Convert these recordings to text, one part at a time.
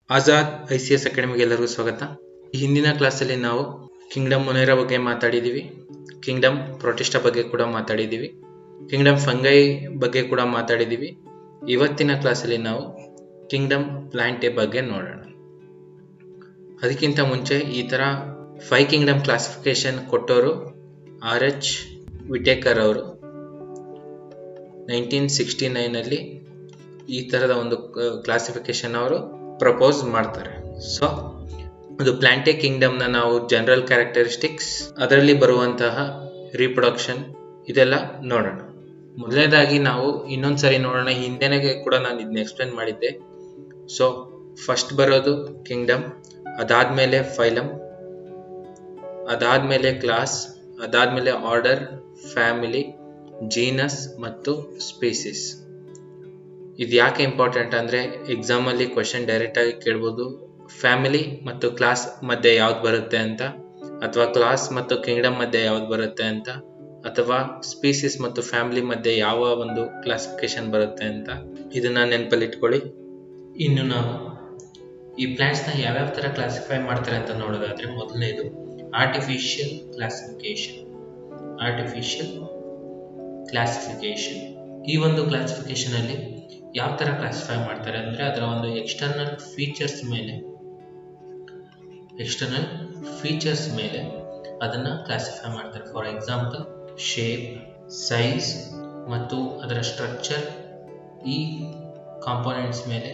Azad ICS ಅಕಾಡೆಮಿಗೆ ಎಲ್ಲರಿಗೂ ಸ್ವಾಗತ. ಈ ಹಿಂದಿನ ಕ್ಲಾಸಲ್ಲಿ ನಾವು ಕಿಂಗ್ಡಮ್ ಮೊನೇರಾ ಬಗ್ಗೆ ಮಾತಾಡಿದ್ದೀವಿ, ಕಿಂಗ್ಡಮ್ ಪ್ರೊಟಿಸ್ಟಾ ಬಗ್ಗೆ ಕೂಡ ಮಾತಾಡಿದ್ದೀವಿ, ಕಿಂಗ್ಡಮ್ ಫಂಗೈ ಬಗ್ಗೆ ಕೂಡ ಮಾತಾಡಿದ್ದೀವಿ. ಇವತ್ತಿನ ಕ್ಲಾಸಲ್ಲಿ ನಾವು ಕಿಂಗ್ಡಮ್ ಪ್ಲಾಂಟೆ ಬಗ್ಗೆ ನೋಡೋಣ. ಅದಕ್ಕಿಂತ ಮುಂಚೆ ಈ ಥರ 5 ಕಿಂಗ್ಡಮ್ ಕ್ಲಾಸಿಫಿಕೇಶನ್ ಕೊಟ್ಟವರು RH ವಿಟೇಕರ್ ಅವರು 1969 ಈ ಥರದ ಒಂದು ಕ್ಲಾಸಿಫಿಕೇಶನ್ ಅವರು ಪ್ರಪೋಸ್ ಮಾಡ್ತಾರೆ. ಸೊ ಅದು ಪ್ಲಾಂಟೆ ಕಿಂಗ್ಡಮ್ನ ನಾವು ಜನರಲ್ ಕ್ಯಾರೆಕ್ಟರಿಸ್ಟಿಕ್ಸ್, ಅದರಲ್ಲಿ ಬರುವಂತಹ ರೀಪ್ರೊಡಕ್ಷನ್ ಇದೆಲ್ಲ ನೋಡೋಣ. ಮೊದಲನೇದಾಗಿ ನಾವು ಇನ್ನೊಂದ್ಸರಿ ನೋಡೋಣ, ಹಿಂದೆನೇ ಕೂಡ ನಾನು ಇದನ್ನ ಎಕ್ಸ್ಪ್ಲೇನ್ ಮಾಡಿದ್ದೆ. ಸೊ ಫಸ್ಟ್ ಬರೋದು ಕಿಂಗ್ಡಮ್, ಅದಾದ್ಮೇಲೆ ಫೈಲಮ್, ಅದಾದ್ಮೇಲೆ ಕ್ಲಾಸ್, ಅದಾದ್ಮೇಲೆ ಆರ್ಡರ್, ಫ್ಯಾಮಿಲಿ, ಜೀನಸ್ ಮತ್ತು ಸ್ಪೀಸಿಸ್. ಇದು ಯಾಕೆ ಇಂಪಾರ್ಟೆಂಟ್ ಅಂದರೆ ಎಕ್ಸಾಮಲ್ಲಿ ಕ್ವೆಶನ್ ಡೈರೆಕ್ಟ್ ಆಗಿ ಕೇಳ್ಬೋದು, ಫ್ಯಾಮಿಲಿ ಮತ್ತು ಕ್ಲಾಸ್ ಮಧ್ಯೆ ಯಾವ್ದು ಬರುತ್ತೆ ಅಂತ, ಅಥವಾ ಕ್ಲಾಸ್ ಮತ್ತು ಕಿಂಗ್ಡಮ್ ಮಧ್ಯೆ ಯಾವ್ದು ಬರುತ್ತೆ ಅಂತ, ಅಥವಾ ಸ್ಪೀಸಿಸ್ ಮತ್ತು ಫ್ಯಾಮಿಲಿ ಮಧ್ಯೆ ಯಾವ ಒಂದು ಕ್ಲಾಸಿಫಿಕೇಶನ್ ಬರುತ್ತೆ ಅಂತ. ಇದನ್ನ ನೆನಪಲ್ಲಿ ಇಟ್ಕೊಳ್ಳಿ. ಇನ್ನು ನಾವು ಈ ಪ್ಲಾಂಟ್ಸ್ನ ಯಾವ್ಯಾವ ಥರ ಕ್ಲಾಸಿಫೈ ಮಾಡ್ತಾರೆ ಅಂತ ನೋಡೋದಾದ್ರೆ, ಮೊದಲನೇದು ಆರ್ಟಿಫಿಷಿಯಲ್ ಕ್ಲಾಸಿಫಿಕೇಶನ್. ಈ ಒಂದು ಕ್ಲಾಸಿಫಿಕೇಶನ್ ಅಲ್ಲಿ ಯಾವ ಥರ ಕ್ಲಾಸಿಫೈ ಮಾಡ್ತಾರೆ ಅಂದರೆ, ಅದರ ಒಂದು ಎಕ್ಸ್ಟರ್ನಲ್ ಫೀಚರ್ಸ್ ಮೇಲೆ ಅದನ್ನು ಕ್ಲಾಸಿಫೈ ಮಾಡ್ತಾರೆ. ಫಾರ್ ಎಕ್ಸಾಂಪಲ್ ಶೇಪ್, ಸೈಜ್ ಮತ್ತು ಅದರ ಸ್ಟ್ರಕ್ಚರ್, ಈ ಕಾಂಪೋನೆಂಟ್ಸ್ ಮೇಲೆ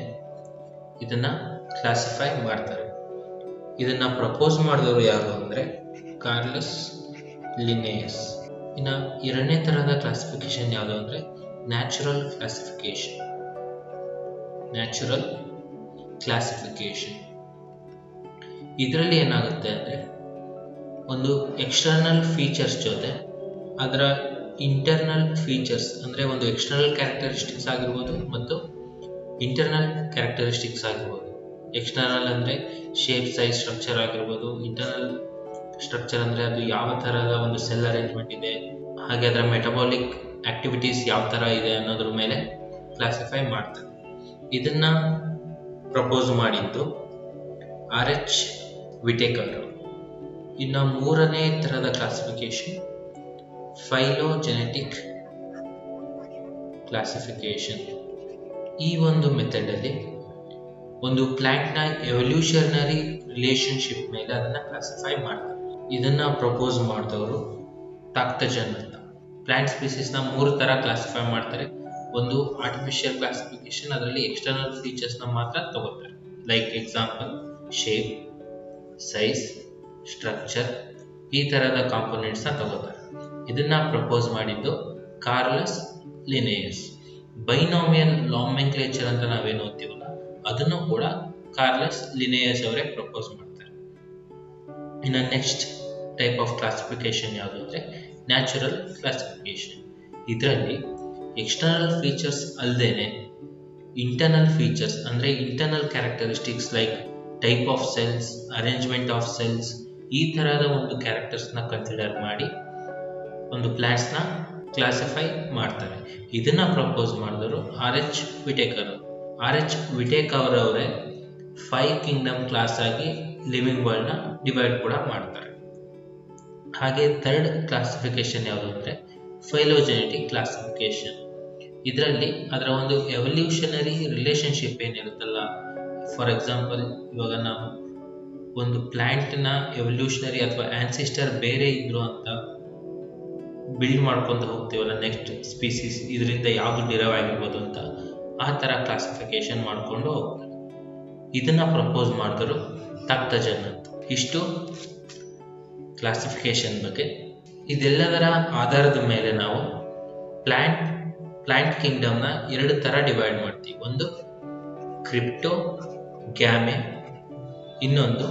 ಇದನ್ನು ಕ್ಲಾಸಿಫೈ ಮಾಡ್ತಾರೆ. ಇದನ್ನು ಪ್ರಪೋಸ್ ಮಾಡಿದವರು ಯಾರು ಅಂದರೆ ಕಾರ್ಲಸ್ ಲಿನೇಯಸ್. ಇನ್ನು ಎರಡನೇ ಥರದ ಕ್ಲಾಸಿಫಿಕೇಶನ್ ಯಾವುದು ಅಂದರೆ ನ್ಯಾಚುರಲ್ ಕ್ಲಾಸಿಫಿಕೇಶನ್. ಇದರಲ್ಲಿ ಏನಾಗುತ್ತೆ ಅಂದರೆ, ಒಂದು ಎಕ್ಸ್ಟರ್ನಲ್ ಫೀಚರ್ಸ್ ಜೊತೆ ಅದರ ಇಂಟರ್ನಲ್ ಫೀಚರ್ಸ್ ಅಂದರೆ ಒಂದು ಎಕ್ಸ್ಟರ್ನಲ್ ಕ್ಯಾರೆಕ್ಟರಿಸ್ಟಿಕ್ಸ್ ಆಗಿರ್ಬೋದು ಮತ್ತು ಇಂಟರ್ನಲ್ ಕ್ಯಾರೆಕ್ಟರಿಸ್ಟಿಕ್ಸ್ ಆಗಿರ್ಬೋದು. ಎಕ್ಸ್ಟರ್ನಲ್ ಅಂದರೆ ಶೇಪ್, ಸೈಜ್, ಸ್ಟ್ರಕ್ಚರ್ ಆಗಿರ್ಬೋದು. ಇಂಟರ್ನಲ್ ಸ್ಟ್ರಕ್ಚರ್ ಅಂದರೆ ಅದು ಯಾವ ಥರದ ಒಂದು ಸೆಲ್ ಅರೇಂಜ್ಮೆಂಟ್ ಇದೆ, ಹಾಗೆ ಅದರ ಮೆಟಬಾಲಿಕ್ ಆಕ್ಟಿವಿಟೀಸ್ ಯಾವ ಥರ ಇದೆ ಅನ್ನೋದ್ರ ಮೇಲೆ ಕ್ಲಾಸಿಫೈ ಮಾಡ್ತಾರೆ. ಇದನ್ನ ಪ್ರಪೋಸ್ ಮಾಡಿದ್ದು RH ವಿಟೇಕರ್. ಇನ್ನು ಮೂರನೇ ಥರದ ಕ್ಲಾಸಿಫಿಕೇಶನ್ ಫೈಲೋಜೆನೆಟಿಕ್ ಕ್ಲಾಸಿಫಿಕೇಶನ್. ಈ ಒಂದು ಮೆಥಡಲ್ಲಿ ಒಂದು ಪ್ಲಾಂಟ್ನ ಎವಲ್ಯೂಷನರಿ ರಿಲೇಶನ್ಶಿಪ್ ಮೇಲೆ ಅದನ್ನು ಕ್ಲಾಸಿಫೈ ಮಾಡ್ತಾರೆ. ಇದನ್ನು ಪ್ರಪೋಸ್ ಮಾಡಿದವರು ಟಾಕ್ಟಜನ್ ಅಂತ. ಪ್ಲಾಂಟ್ ಸ್ಪೀಸೀಸ್ನ 3 ಥರ ಕ್ಲಾಸಿಫೈ ಮಾಡ್ತಾರೆ. ಒಂದು ಆರ್ಟಿಫಿಷಿಯಲ್ ಕ್ಲಾಸಿಫಿಕೇಶನ್, ಅದರಲ್ಲಿ ಎಕ್ಸ್ಟರ್ನಲ್ ಫೀಚರ್ಸ್ನ ಮಾತ್ರ ತಗೋತಾರೆ. Like example shape, size, structure, ಈ ಥರದ ಕಾಂಪೋನೆಂಟ್ಸ್ನ ತಗೋತಾರೆ. ಇದನ್ನ ಪ್ರಪೋಸ್ ಮಾಡಿದ್ದು ಕಾರ್ಲಸ್ ಲಿನೇಯಸ್. ಬೈನಾಮಿಯಲ್ ನಾಮೆನ್ಕ್ಲೇಚರ್ ಅಂತ ನಾವೇನು ಓದ್ತೀವಲ್ಲ, ಅದನ್ನು ಕೂಡ ಕಾರ್ಲಸ್ ಲಿನೇಯಸ್ ಅವರೇ ಪ್ರಪೋಸ್ ಮಾಡ್ತಾರೆ. ಇನ್ನು ನೆಕ್ಸ್ಟ್ ಟೈಪ್ ಆಫ್ ಕ್ಲಾಸಿಫಿಕೇಶನ್ ಯಾವುದು ಅಂದರೆ ನ್ಯಾಚುರಲ್ ಕ್ಲಾಸಿಫಿಕೇಶನ್. ಇದರಲ್ಲಿ ಎಕ್ಸ್ಟರ್ನಲ್ ಫೀಚರ್ಸ್ ಅಲ್ಲದೇನೆ ಇಂಟರ್ನಲ್ ಫೀಚರ್ಸ್ ಅಂದರೆ internal characteristics like type of cells, arrangement of cells, ಈ ಥರದ ಒಂದು ಕ್ಯಾರೆಕ್ಟರ್ಸ್ನ ಕನ್ಸಿಡರ್ ಮಾಡಿ ಒಂದು ಪ್ಲಾಂಟ್ಸ್ನ ಕ್ಲಾಸಿಫೈ ಮಾಡ್ತಾರೆ. ಇದನ್ನ ಪ್ರಪೋಸ್ ಮಾಡಿದವರು RH ವಿಟೇಕರ್ ಅವರೇ 5 ಕಿಂಗ್ಡಮ್ ಕ್ಲಾಸ್ ಆಗಿ ಲಿವಿಂಗ್ ವರ್ಲ್ಡ್ನ ಡಿವೈಡ್ ಕೂಡ ಮಾಡ್ತಾರೆ. ಹಾಗೆ ಥರ್ಡ್ ಕ್ಲಾಸಿಫಿಕೇಶನ್ ಯಾವುದು ಅಂದರೆ ಫೈಲೋಜೆನೆಟಿಕ್ ಕ್ಲಾಸಿಫಿಕೇಶನ್. ಇದರಲ್ಲಿ ಅದರ ಒಂದು ಎವಲ್ಯೂಷನರಿ ರಿಲೇಶನ್ಶಿಪ್ ಏನಿರುತ್ತಲ್ಲ, ಫಾರ್ ಎಕ್ಸಾಂಪಲ್ ಇವಾಗ ನಾವು ಒಂದು ಪ್ಲಾಂಟ್ನ ಎವಲ್ಯೂಷನರಿ ಅಥವಾ ಆನ್ಸಿಸ್ಟರ್ ಬೇರೆ ಇದ್ರು ಅಂತ ಬಿಲ್ಡ್ ಮಾಡ್ಕೊಂಡು ಹೋಗ್ತೀವಲ್ಲ, ನೆಕ್ಸ್ಟ್ ಸ್ಪೀಸೀಸ್ ಇದರಿಂದ ಯಾವುದು ಡಿರೈವ್ ಆಗಿರ್ಬೋದು ಅಂತ, ಆ ಥರ ಕ್ಲಾಸಿಫಿಕೇಶನ್ ಮಾಡಿಕೊಂಡು ಹೋಗ್ತಾರೆ. ಇದನ್ನ ಪ್ರಪೋಸ್ ಮಾಡಿದ್ರು ಟಾಕ್ಟಜನ್ ಅಂತ. ಇಷ್ಟು ಕ್ಲಾಸಿಫಿಕೇಶನ್ ಬಗ್ಗೆ. ಇದೆಲ್ಲದರ ಆಧಾರದ ಮೇಲೆ ನಾವು ಪ್ಲಾಂಟ್ ಕಿಂಗ್ಡಮ್ನ 2 ಥರ ಡಿವೈಡ್ ಮಾಡ್ತೀವಿ. ಒಂದು ಕ್ರಿಪ್ಟೋಗ್ಯಾಮೆ, ಇನ್ನೊಂದು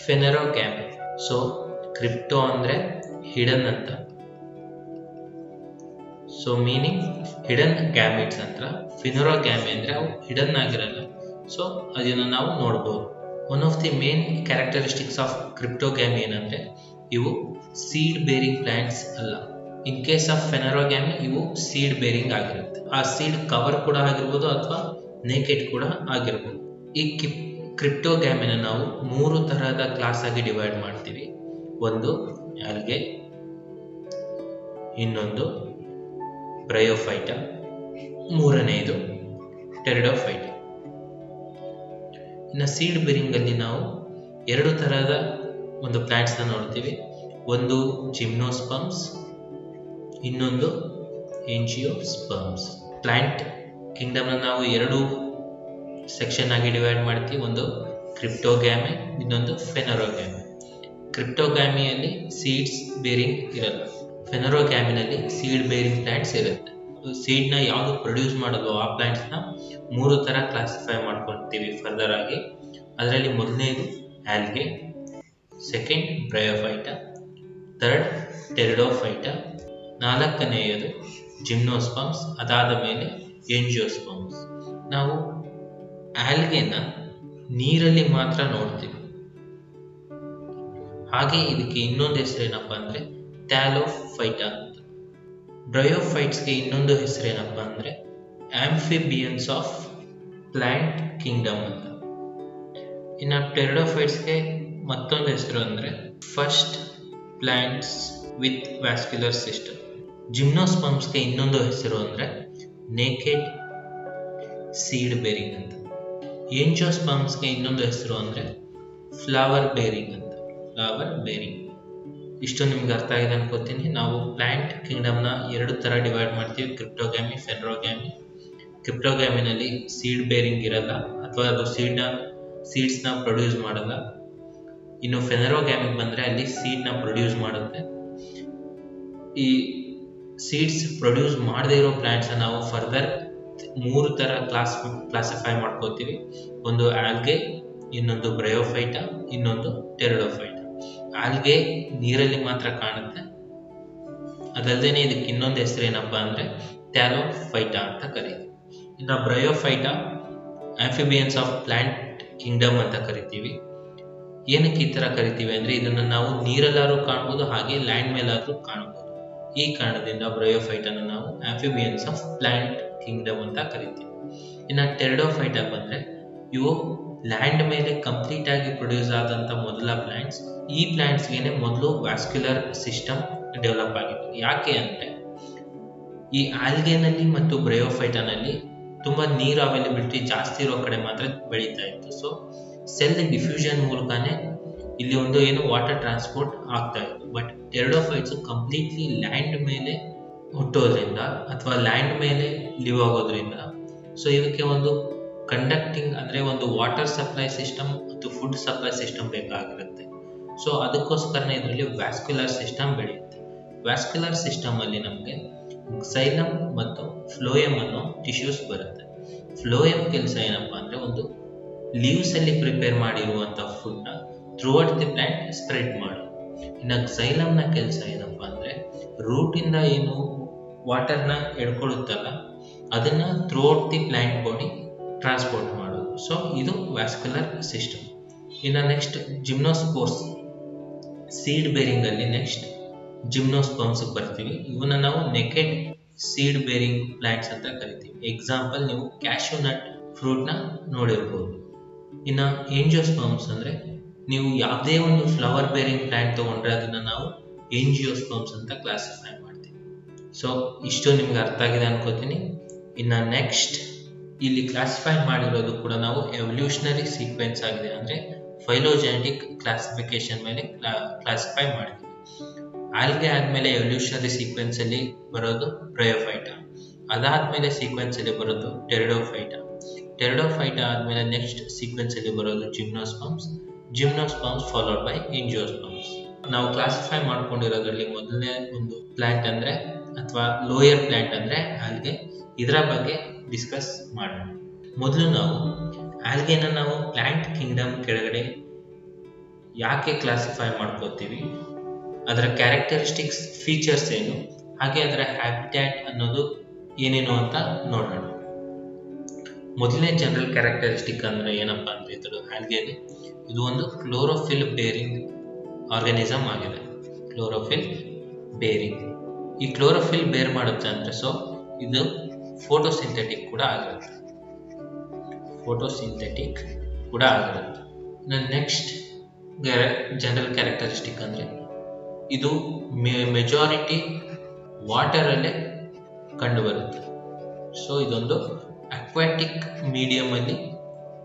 ಫೆನೆರೋಗ್ಯಾಮೆ. ಸೊ ಕ್ರಿಪ್ಟೋ ಅಂದರೆ ಹಿಡನ್ ಅಂತ, ಸೊ ಮೀನಿಂಗ್ ಹಿಡನ್ ಗ್ಯಾಮಿಟ್ಸ್ ಅಂತ. ಫೆನೆರೋಗ್ಯಾಮೆ ಅಂದರೆ ಅವು ಹಿಡನ್ ಆಗಿರಲ್ಲ, ಸೊ ಅದನ್ನು ನಾವು ನೋಡ್ಬೋದು. One of the main characteristics of cryptogamy ಏನಂದರೆ ಇವು ಸೀಡ್ ಬೇರಿಂಗ್ ಪ್ಲಾಂಟ್ಸ್ ಅಲ್ಲ. ಇನ್ ಕೇಸ್ ಆಫ್ ಫೆನೆರೋಗ್ಯಾಮಿ ಇವು ಸೀಡ್ ಬೇರಿಂಗ್ ಆಗಿರುತ್ತೆ. ಆ ಸೀಡ್ ಕವರ್ ಕೂಡ ಆಗಿರ್ಬೋದು ಅಥವಾ ನೇಕೆಡ್ ಕೂಡ ಆಗಿರ್ಬೋದು. ಈ ಕ್ರಿಪ್ಟೋಗ್ಯಾಮಿನ ನಾವು 3 ತರಹದ ಕ್ಲಾಸ್ ಆಗಿ ಡಿವೈಡ್ ಮಾಡ್ತೀವಿ. ಒಂದು ಆಲ್ಗೆ, ಇನ್ನೊಂದು ಬ್ರಯೋಫೈಟ, ಮೂರನೆಯದು ಟೆರಿಡೋಫೈಟ. ಇನ್ನು ಸೀಡ್ ಬೇರಿಂಗ್ ಅಲ್ಲಿ ನಾವು 2 ತರಹದ ಒಂದು ಪ್ಲಾಂಟ್ಸ್ ನ ನೋಡ್ತೀವಿ. ಒಂದು ಜಿಮ್ನೋಸ್ಪರ್ಮ್ಸ್, ಇನ್ನೊಂದು ಏಂಜಿಯೋಸ್ಪರ್ಮ್ಸ್. ಪ್ಲಾಂಟ್ ಕಿಂಗ್ಡಮ್ ನಾವು 2 ಸೆಕ್ಷನ್ ಆಗಿ ಡಿವೈಡ್ ಮಾಡ್ತೀವಿ. ಒಂದು ಕ್ರಿಪ್ಟೋಗ್ಯಾಮಿ, ಇನ್ನೊಂದು ಫೆನರೋಗ್ಯಾಮಿ. ಕ್ರಿಪ್ಟೋಗ್ಯಾಮಿಯಲ್ಲಿ ಸೀಡ್ಸ್ ಬೇರಿಂಗ್ ಇರಲ್ಲ, ಫೆನರೋಗ್ಯಾಮಿನಲ್ಲಿ ಸೀಡ್ ಬೇರಿಂಗ್ ಪ್ಲಾಂಟ್ಸ್ ಇರುತ್ತೆ. ಸೀಡ್ ನ ಯಾವುದು ಪ್ರೊಡ್ಯೂಸ್ ಮಾಡೋದು ಆ ಪ್ಲಾಂಟ್ಸ್ ನ 3 ತರ ಕ್ಲಾಸಿಫೈ ಮಾಡ್ಕೊಳ್ತೀವಿ ಫರ್ದರ್ ಆಗಿ. ಅದರಲ್ಲಿ ಮೊದಲನೇದು ಆಲ್ಗೆ, ಸೆಕೆಂಡ್ ಬ್ರಯೋಫೈಟ, ಥರ್ಡ್ ಟೆರಿಡೋಫೈಟ, ನಾಲ್ಕನೆಯದು ಜಿಮ್ನೋಸ್ಪರ್ಮ್ಸ್, ಅದಾದ ಮೇಲೆ ಏಂಜಿಯೋಸ್ಪರ್ಮ್ಸ್. ನಾವು ಆಲ್ಗೆನ ನೀರಲ್ಲಿ ಮಾತ್ರ ನೋಡ್ತೀವಿ. ಹಾಗೆ ಇದಕ್ಕೆ ಇನ್ನೊಂದು ಹೆಸರೇನಪ್ಪ ಅಂದ್ರೆ ಥ್ಯಾಲೋಫೈಟ ಅಂತ. ಬ್ರಯೋಫೈಟ್ಸ್ಗೆ ಇನ್ನೊಂದು ಹೆಸರೇನಪ್ಪ ಅಂದ್ರೆ ಆಂಫಿಬಿಯನ್ಸ್ ಆಫ್ ಪ್ಲಾಂಟ್ ಕಿಂಗ್ಡಮ್ ಅಂತ. ಇನ್ನು ಟೆರಿಡೋಫೈಟ್ಸ್ಗೆ ಮತ್ತೊಂದು ಹೆಸರು ಅಂದ್ರೆ first plants with vascular system. ಜಿಮ್ನೋಸ್ಪರ್ಮ್ಸ್ಗೆ ಇನ್ನೊಂದು ಹೆಸರು ಅಂದ್ರೆ ನೇಕೆಡ್ ಸೀಡ್ ಬೇರಿಂಗ್ ಅಂತ. ಏಂಜಿಯೋಸ್ಪರ್ಮ್ಸ್ಗೆ ಇನ್ನೊಂದು ಹೆಸರು ಅಂದ್ರೆ ಫ್ಲವರ್ ಬೇರಿಂಗ್ ಅಂತ. Flower bearing. ಇಷ್ಟು ನಿಮ್ಗೆ ಅರ್ಥ ಆಗಿದೆ ಅನ್ಕೋತೀನಿ. ನಾವು ಪ್ಲಾಂಟ್ ಕಿಂಗ್ಡಮ್ ನ 2 ತರ ಡಿವೈಡ್ ಮಾಡ್ತೀವಿ, ಕ್ರಿಪ್ಟೋಗ್ಯಾಮಿ, ಫೆನರೋಗ್ಯಾಮಿ. ಕ್ರಿಪ್ಟೋಗ್ಯಾಮಿನಲ್ಲಿ ಸೀಡ್ ಬೇರಿಂಗ್ ಇರಲ್ಲ, ಅಥವಾ ಅದು ಸೀಡ್ಸ್ ನ ಪ್ರೊಡ್ಯೂಸ್ ಮಾಡಲ್ಲ. ಇನ್ನು ಫೆನರೋಗ್ಯಾಮಿಗೆ ಬಂದ್ರೆ ಅಲ್ಲಿ ಸೀಡ್ ನ ಪ್ರೊಡ್ಯೂಸ್ ಮಾಡುತ್ತೆ. ಈ ಸೀಡ್ಸ್ ಪ್ರೊಡ್ಯೂಸ್ ಮಾಡದೇ ಇರೋ ಪ್ಲಾಂಟ್ಸ್ ನಾವು ಫರ್ದರ್ 3 ತರ ಕ್ಲಾಸಿಫೈ ಮಾಡ್ಕೋತೀವಿ. ಒಂದು ಆಲ್ಗೆ, ಇನ್ನೊಂದು ಬ್ರಯೋಫೈಟ, ಇನ್ನೊಂದು ಟೆರಿಡೋಫೈಟ. ಆಲ್ಗೆ ನೀರಲ್ಲಿ ಮಾತ್ರ ಕಾಣುತ್ತೆ. ಅದಲ್ಲದೆ ಇದಕ್ಕೆ ಇನ್ನೊಂದು ಹೆಸರು ಏನಪ್ಪಾ ಅಂದ್ರೆ ಥ್ಯಾಲೋಫೈಟ ಅಂತ ಕರೀತೀವಿ. ಇನ್ನು ಬ್ರಯೋಫೈಟ ಆಂಫಿಬಿಯನ್ಸ್ ಆಫ್ ಪ್ಲಾಂಟ್ ಕಿಂಗ್ಡಮ್ ಅಂತ ಕರಿತೀವಿ. ಏನಕ್ಕೆ ಈ ತರ ಕರಿತೀವಿ ಅಂದ್ರೆ ಇದನ್ನ ನಾವು ನೀರಲ್ಲಾದ್ರೂ ಕಾಣಬಹುದು, ಹಾಗೆ ಲ್ಯಾಂಡ್ ಮೇಲಾದ್ರೂ ಕಾಣಬಹುದು. ಈ ಕಾರಣದಿಂದ ಬ್ರಯೋಫೈಟ ನಾವು ಆಂಫಿಬಿಯನ್ಸ್ ಆಫ್ ಪ್ಲಾಂಟ್ ಕಿಂಗ್ಡಮ್ ಅಂತ ಕರಿತೀವಿ. ಇನ್ನು ಟೆರಿಡೋಫೈಟ ಬಂದ್ರೆ ಇವು ಲ್ಯಾಂಡ್ ಮೇಲೆ ಕಂಪ್ಲೀಟ್ ಆಗಿ ಪ್ರೊಡ್ಯೂಸ್ ಆದಂತ ಮೊದಲ ಪ್ಲಾಂಟ್ಸ್. ಈ ಪ್ಲಾಂಟ್ಸ್ ಗೆ ಮೊದಲು ವ್ಯಾಸ್ಕ್ಯುಲರ್ ಸಿಸ್ಟಮ್ ಡೆವಲಪ್ ಆಗಿದೆ. ಯಾಕೆ ಅಂದ್ರೆ ಈ ಆಲ್ಗೆನಲ್ಲಿ ಮತ್ತು ಬ್ರಯೋಫೈಟನಲ್ಲಿ ತುಂಬಾ ನೀರು ಅವೈಲಬಿಲಿಟಿ ಜಾಸ್ತಿ ಇರೋ ಕಡೆ ಮಾತ್ರ ಬೆಳೀತಾ ಇತ್ತು. ಸೊ ಸೆಲ್ ಡಿಫ್ಯೂಷನ್ ಮೂಲಕನೇ ಇಲ್ಲಿ ಒಂದು ವಾಟರ್ ಟ್ರಾನ್ಸ್ಪೋರ್ಟ್ ಆಗ್ತಾ ಇತ್ತು. ಬಟ್ ಟೆರಿಡೋಫೈಟ್ಸ್ ಕಂಪ್ಲೀಟ್ಲಿ ಲ್ಯಾಂಡ್ ಮೇಲೆ ಹುಟ್ಟೋದ್ರಿಂದ ಅಥವಾ ಲ್ಯಾಂಡ್ ಮೇಲೆ ಲಿವ್ ಆಗೋದ್ರಿಂದ ಸೊ ಇದಕ್ಕೆ ಒಂದು ಕಂಡಕ್ಟಿಂಗ್ ಅಂದ್ರೆ ಒಂದು ವಾಟರ್ ಸಪ್ಲೈ ಸಿಸ್ಟಮ್ ಮತ್ತು ಫುಡ್ ಸಪ್ಲೈ ಸಿಸ್ಟಮ್ ಬೇಕಾಗಿರುತ್ತೆ. ಸೊ ಅದಕ್ಕೋಸ್ಕರನೇ ಇದರಲ್ಲಿ ವ್ಯಾಸ್ಕ್ಯುಲರ್ ಸಿಸ್ಟಮ್ ಬೆಳೆಯುತ್ತೆ. ವ್ಯಾಸ್ಕ್ಯುಲರ್ ಸಿಸ್ಟಮ್ ಅಲ್ಲಿ ನಮಗೆ ಕ್ಸೈಲಮ್ ಮತ್ತು ಫ್ಲೋಯಮ್ ಅನ್ನೋ ಟಿಶ್ಯೂಸ್ ಬರುತ್ತೆ. ಫ್ಲೋಯಮ್ ಕೆಲಸ ಏನಪ್ಪಾ ಅಂದ್ರೆ ಒಂದು ಲೀವ್ಸ್ ಅಲ್ಲಿ ಪ್ರಿಪೇರ್ ಮಾಡಿರುವಂತ ಫುಡ್ ನ ಥ್ರೂಔಟ್ ದಿ ಪ್ಲಾಂಟ್ ಸ್ಪ್ರೆಡ್ ಮಾಡೋದು. ಇನ್ನು ಕ್ಸೈಲಮ್ ನ ಕೆಲಸ ಏನಪ್ಪಾ ಅಂದ್ರೆ ರೂಟ್ ಇಂದ ವಾಟರ್ ನ ಎಡ್ಕೊಳ್ಳುತ್ತಲ್ಲ ಅದನ್ನ throughout the plant body transport ಮಾಡೋದು. ಸೊ ಇದು ವ್ಯಾಸ್ಕ್ಯುಲರ್ ಸಿಸ್ಟಮ್. ಇನ್ನು ನೆಕ್ಸ್ಟ್ ಜಿಮ್ನೋಸ್ಪೋರ್ಸ್, ಸೀಡ್ ಬೇರಿಂಗ್ ಅಲ್ಲಿ ನೆಕ್ಸ್ಟ್ ಜಿಮ್ನೋಸ್ಪರ್ಮ್ಸ್ ಬರ್ತೀವಿ. ಇವನ್ನ ನಾವು ನೆಕೆಡ್ ಸೀಡ್ ಬೇರಿಂಗ್ ಪ್ಲಾಂಟ್ಸ್ ಅಂತ ಕರಿತೀವಿ. ಎಕ್ಸಾಂಪಲ್ ನೀವು ಕ್ಯಾಶ್ಯೂ ನಟ್ ಫ್ರೂಟ್ ನ ನೋಡಿರ್ಬೋದು. ಇನ್ನ ಏಂಜಿಯೋಸ್ಪರ್ಮ್ಸ್ ಅಂದ್ರೆ ನೀವು ಯಾವುದೇ ಒಂದು ಫ್ಲವರ್ ಬೇರಿಂಗ್ ಪ್ಲಾಂಟ್ ತಗೊಂಡ್ರೆ ಅದನ್ನ ನಾವು ಏಂಜಿಯೋಸ್ಪರ್ಮ್ಸ್ ಅಂತ ಕ್ಲಾಸಿಫೈ ಮಾಡ್ತೀವಿ. ಸೊ ಇಷ್ಟು ನಿಮ್ಗೆ ಅರ್ಥ ಆಗಿದೆ ಅನ್ಕೋತೀನಿ. ಇನ್ನ ನೆಕ್ಸ್ಟ್ ಇಲ್ಲಿ ಕ್ಲಾಸಿಫೈ ಮಾಡಿರೋದು ಕೂಡ ನಾವು ಎವಲ್ಯೂಷನರಿ ಸೀಕ್ವೆನ್ಸ್ ಆಗಿದೆ, ಅಂದ್ರೆ ಫೈಲೋಜೆನೆಟಿಕ್ ಕ್ಲಾಸಿಫಿಕೇಶನ್ ಮೇಲೆ ಕ್ಲಾಸಿಫೈ ಮಾಡಿದ್ವಿ. ಆಲ್ಗೆ ಆದ್ಮೇಲೆ ಎವಲ್ಯೂಷನರಿ ಸೀಕ್ವೆನ್ಸ್ ಅಲ್ಲಿ ಬರೋದು ಬ್ರಯೋಫೈಟ, ಅದಾದ್ಮೇಲೆ ಸೀಕ್ವೆನ್ಸ್ ಅಲ್ಲಿ ಬರೋದು ಟೆರಿಡೋಫೈಟ, ಟೆರಿಡೋಫೈಟ ಆದ್ಮೇಲೆ ನೆಕ್ಸ್ಟ್ ಸೀಕ್ವೆನ್ಸ್ ಅಲ್ಲಿ ಬರೋದು ಜಿಮ್ನೋಸ್ಪರ್ಮ್ಸ್ ಫಾಲೋಡ್ ಬೈ ಏಂಜಿಯೋಸ್ಪರ್ಮ್ಸ್. ನಾವು ಕ್ಲಾಸಿಫೈ ಮಾಡ್ಕೊಂಡಿರೋದ್ರಲ್ಲಿ ಮೊದಲನೇ ಒಂದು ಪ್ಲಾಂಟ್ ಅಂದ್ರೆ ಅಥವಾ ಲೋಯರ್ ಪ್ಲಾಂಟ್ ಅಂದ್ರೆ ಆಲ್ಗೆ. ಇದರ ಬಗ್ಗೆ ಡಿಸ್ಕಸ್ ಮಾಡೋಣ. ಮೊದಲು ನಾವು ಆಲ್ಗೆನ ನಾವು ಪ್ಲಾಂಟ್ ಕಿಂಗ್ಡಮ್ ಕೆಳಗಡೆ ಯಾಕೆ ಕ್ಲಾಸಿಫೈ ಮಾಡ್ಕೋತೀವಿ, ಅದರ ಕ್ಯಾರೆಕ್ಟರಿಸ್ಟಿಕ್ಸ್ ಫೀಚರ್ಸ್ ಏನು, ಹಾಗೆ ಅದರ ಹ್ಯಾಬಿಟ್ಯಾಟ್ ಅನ್ನೋದು ಏನೇನು ಅಂತ ನೋಡೋಣ. ಮೊದಲನೇ ಜನರಲ್ ಕ್ಯಾರೆಕ್ಟರಿಸ್ಟಿಕ್ ಅಂದ್ರೆ ಏನಪ್ಪಾ ಅಂದ್ರೆ ಇದು ಒಂದು ಕ್ಲೋರೋಫಿಲ್ ಬೇರಿಂಗ್ ಆರ್ಗನಿಸಮ್ ಆಗಿದೆ. ಕ್ಲೋರೋಫಿಲ್ ಬೇರಿಂಗ್, ಈ ಕ್ಲೋರೋಫಿಲ್ ಬೇರ್ ಮಾಡುತ್ತೆ ಅಂದ್ರೆ ಸೊ ಇದು ಫೋಟೋಸಿಂಥೆಟಿಕ್ ಕೂಡ ಆಗಿರುತ್ತೆ. ಫೋಟೋಸಿಂಥೆಟಿಕ್ ಕೂಡ ಆಗಿರುತ್ತೆ. ನೆಕ್ಸ್ಟ್ ಜನರಲ್ ಕ್ಯಾರೆಕ್ಟರಿಸ್ಟಿಕ್ ಅಂದರೆ ಇದು ಮೆಜಾರಿಟಿ ವಾಟರಲ್ಲೇ ಕಂಡುಬರುತ್ತೆ. ಸೊ ಇದೊಂದು ಅಕ್ವಾಟಿಕ್ ಮೀಡಿಯಮಲ್ಲಿ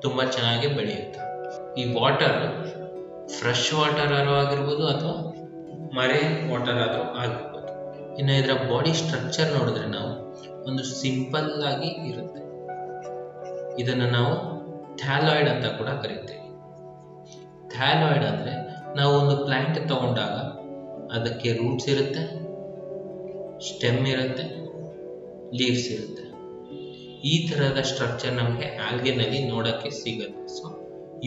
ತುಂಬ ಚೆನ್ನಾಗಿ ಬೆಳೆಯುತ್ತೆ. ಈ ವಾಟರ್ ಫ್ರೆಶ್ ವಾಟರ್ ಆದರೂ ಆಗಿರ್ಬೋದು ಅಥವಾ ಮರೈನ್ ವಾಟರ್ ಆದರೂ ಆಗಿರ್ಬೋದು. ಇನ್ನು ಇದರ ಬಾಡಿ ಸ್ಟ್ರಕ್ಚರ್ ನೋಡಿದ್ರೆ ನಾವು ಒಂದು ಸಿಂಪಲ್ ಆಗಿ ಇರುತ್ತೆ. ಇದನ್ನು ನಾವು ಥ್ಯಾಲಾಯ್ಡ್ ಅಂತ ಕೂಡ ಕರಿತೀವಿ. ಥ್ಯಾಲಾಯ್ಡ್ ಅಂದರೆ ನಾವು ಒಂದು ಪ್ಲಾಂಟ್ ತಗೊಂಡಾಗ ಅದಕ್ಕೆ ರೂಟ್ಸ್ ಇರುತ್ತೆ, ಸ್ಟೆಮ್ ಇರುತ್ತೆ, ಲೀವ್ಸ್ ಇರುತ್ತೆ. ಈ ಥರದ ಸ್ಟ್ರಕ್ಚರ್ ನಮಗೆ ಆಲ್ಗೆನಲ್ಲಿ ನೋಡೋಕ್ಕೆ ಸಿಗುತ್ತೆ. ಸೊ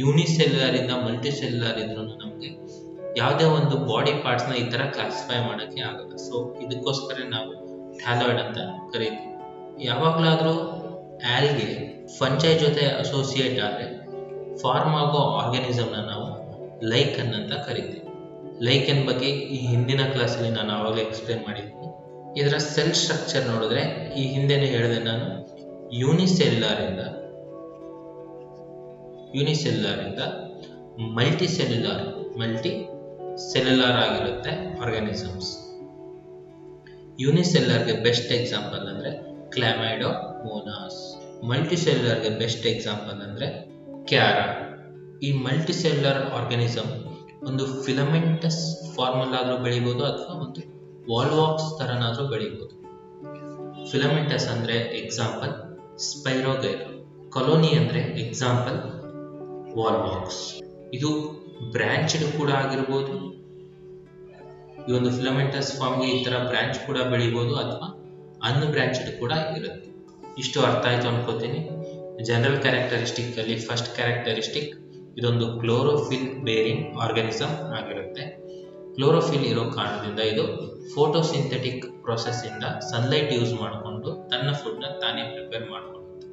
ಯೂನಿಸೆಲ್ಯುಲರ್ ಇಂದ ಮಲ್ಟಿಸೆಲ್ಯುಲರ್ ಇದ್ರೂ ನಮಗೆ ಯಾವುದೇ ಒಂದು ಬಾಡಿ ಪಾರ್ಟ್ಸ್ನ ಈ ಥರ ಕ್ಲಾಸಿಫೈ ಮಾಡೋಕ್ಕೆ ಆಗಲ್ಲ. ಸೊ ಇದಕ್ಕೋಸ್ಕರ ನಾವು ಥ್ಯಾಲಾಯ್ಡ್ ಅಂತ ಕರಿತೀವಿ. ಯಾವಾಗಲಾದರೂ ಆಲ್ಗೆ ಫಂಚೈ ಜೊತೆ ಅಸೋಸಿಯೇಟ್ ಆದರೆ ಫಾರ್ಮ್ ಆಗೋ ಆರ್ಗ್ಯಾನಿಸಮ್ನ ನಾವು ಲೈಕನ್ ಅಂತ ಕರಿತೀವಿ. ಲೈಕನ್ ಬಗ್ಗೆ ಈ ಹಿಂದಿನ ಕ್ಲಾಸಲ್ಲಿ ನಾನು ಆವಾಗಲೇ ಎಕ್ಸ್ಪ್ಲೇನ್ ಮಾಡಿದ್ದೀನಿ. ಇದರ ಸೆಲ್ ಸ್ಟ್ರಕ್ಚರ್ ನೋಡಿದ್ರೆ ಈ ಹಿಂದೆನೇ ಹೇಳಿದೆ ನಾನು, ಯೂನಿಸೆಲ್ಯುಲರ್ ಇಂದ ಮಲ್ಟಿ ಸೆಲ್ಯುಲಾರ್ ಆಗಿರುತ್ತೆ ಆರ್ಗ್ಯಾನಿಸಮ್ಸ್. ಯೂನಿಸೆಲ್ಯುಲರ್ಗೆ ಬೆಸ್ಟ್ ಎಕ್ಸಾಂಪಲ್ ಅಂದರೆ ಕ್ಲಾಮೈಡೋಮೋನಾಸ್. ಮಲ್ಟಿಸೆಲ್ಯುಲರ್ಗೆ ಬೆಸ್ಟ್ ಎಕ್ಸಾಂಪಲ್ ಅಂದರೆ ಕ್ಯಾರಾ. ಈ ಮಲ್ಟಿಸೆಲ್ಯುಲರ್ ಆರ್ಗ್ಯಾನಿಸಮ್ ಒಂದು ಫಿಲಮೆಂಟಸ್ ಫಾರ್ಮಲ್ಲಾದರೂ ಬೆಳಿಬೋದು ಅಥವಾ ಒಂದು ವಾಲ್ವಾಕ್ಸ್ ಥರನಾದರೂ ಬೆಳಿಬೋದು. ಫಿಲಮೆಂಟಸ್ ಅಂದರೆ ಎಕ್ಸಾಂಪಲ್ ಸ್ಪೈರೋಗೈರಾ. ಕಾಲೋನಿ ಅಂದರೆ ಎಕ್ಸಾಂಪಲ್ ವಾಲ್ವಾಕ್ಸ್. ಇದು ಬ್ರಾಂಚ್ಡ್ ಕೂಡ ಆಗಿರ್ಬೋದು. ಈ ಒಂದು ಫಿಲಮೆಂಟಸ್ ಫಾರ್ಮ್ಗೆ ಈ ಥರ ಬ್ರಾಂಚ್ ಕೂಡ ಬೆಳಿಬೋದು ಅಥವಾ ಅನ್ಬ್ರಾಂಚ್ಡ್ ಕೂಡ ಇರುತ್ತೆ. ಇಷ್ಟು ಅರ್ಥ ಆಯಿತು ಅನ್ಕೋತೀನಿ. ಜನರಲ್ ಕ್ಯಾರೆಕ್ಟರಿಸ್ಟಿಕ್ ಅಲ್ಲಿ ಫಸ್ಟ್ ಕ್ಯಾರೆಕ್ಟರಿಸ್ಟಿಕ್ ಇದೊಂದು ಕ್ಲೋರೋಫಿಲ್ ಬೇರಿಂಗ್ ಆರ್ಗ್ಯಾನಿಸಮ್ ಆಗಿರುತ್ತೆ. ಕ್ಲೋರೋಫಿಲ್ ಇರೋ ಕಾರಣದಿಂದ ಇದು ಫೋಟೋಸಿಂಥೆಟಿಕ್ ಪ್ರೊಸೆಸ್ ಇಂದ ಸನ್ಲೈಟ್ ಯೂಸ್ ಮಾಡಿಕೊಂಡು ತನ್ನ ಫುಡ್ನ ತಾನೇ ಪ್ರಿಪೇರ್ ಮಾಡಿಕೊಳ್ಳುತ್ತೆ.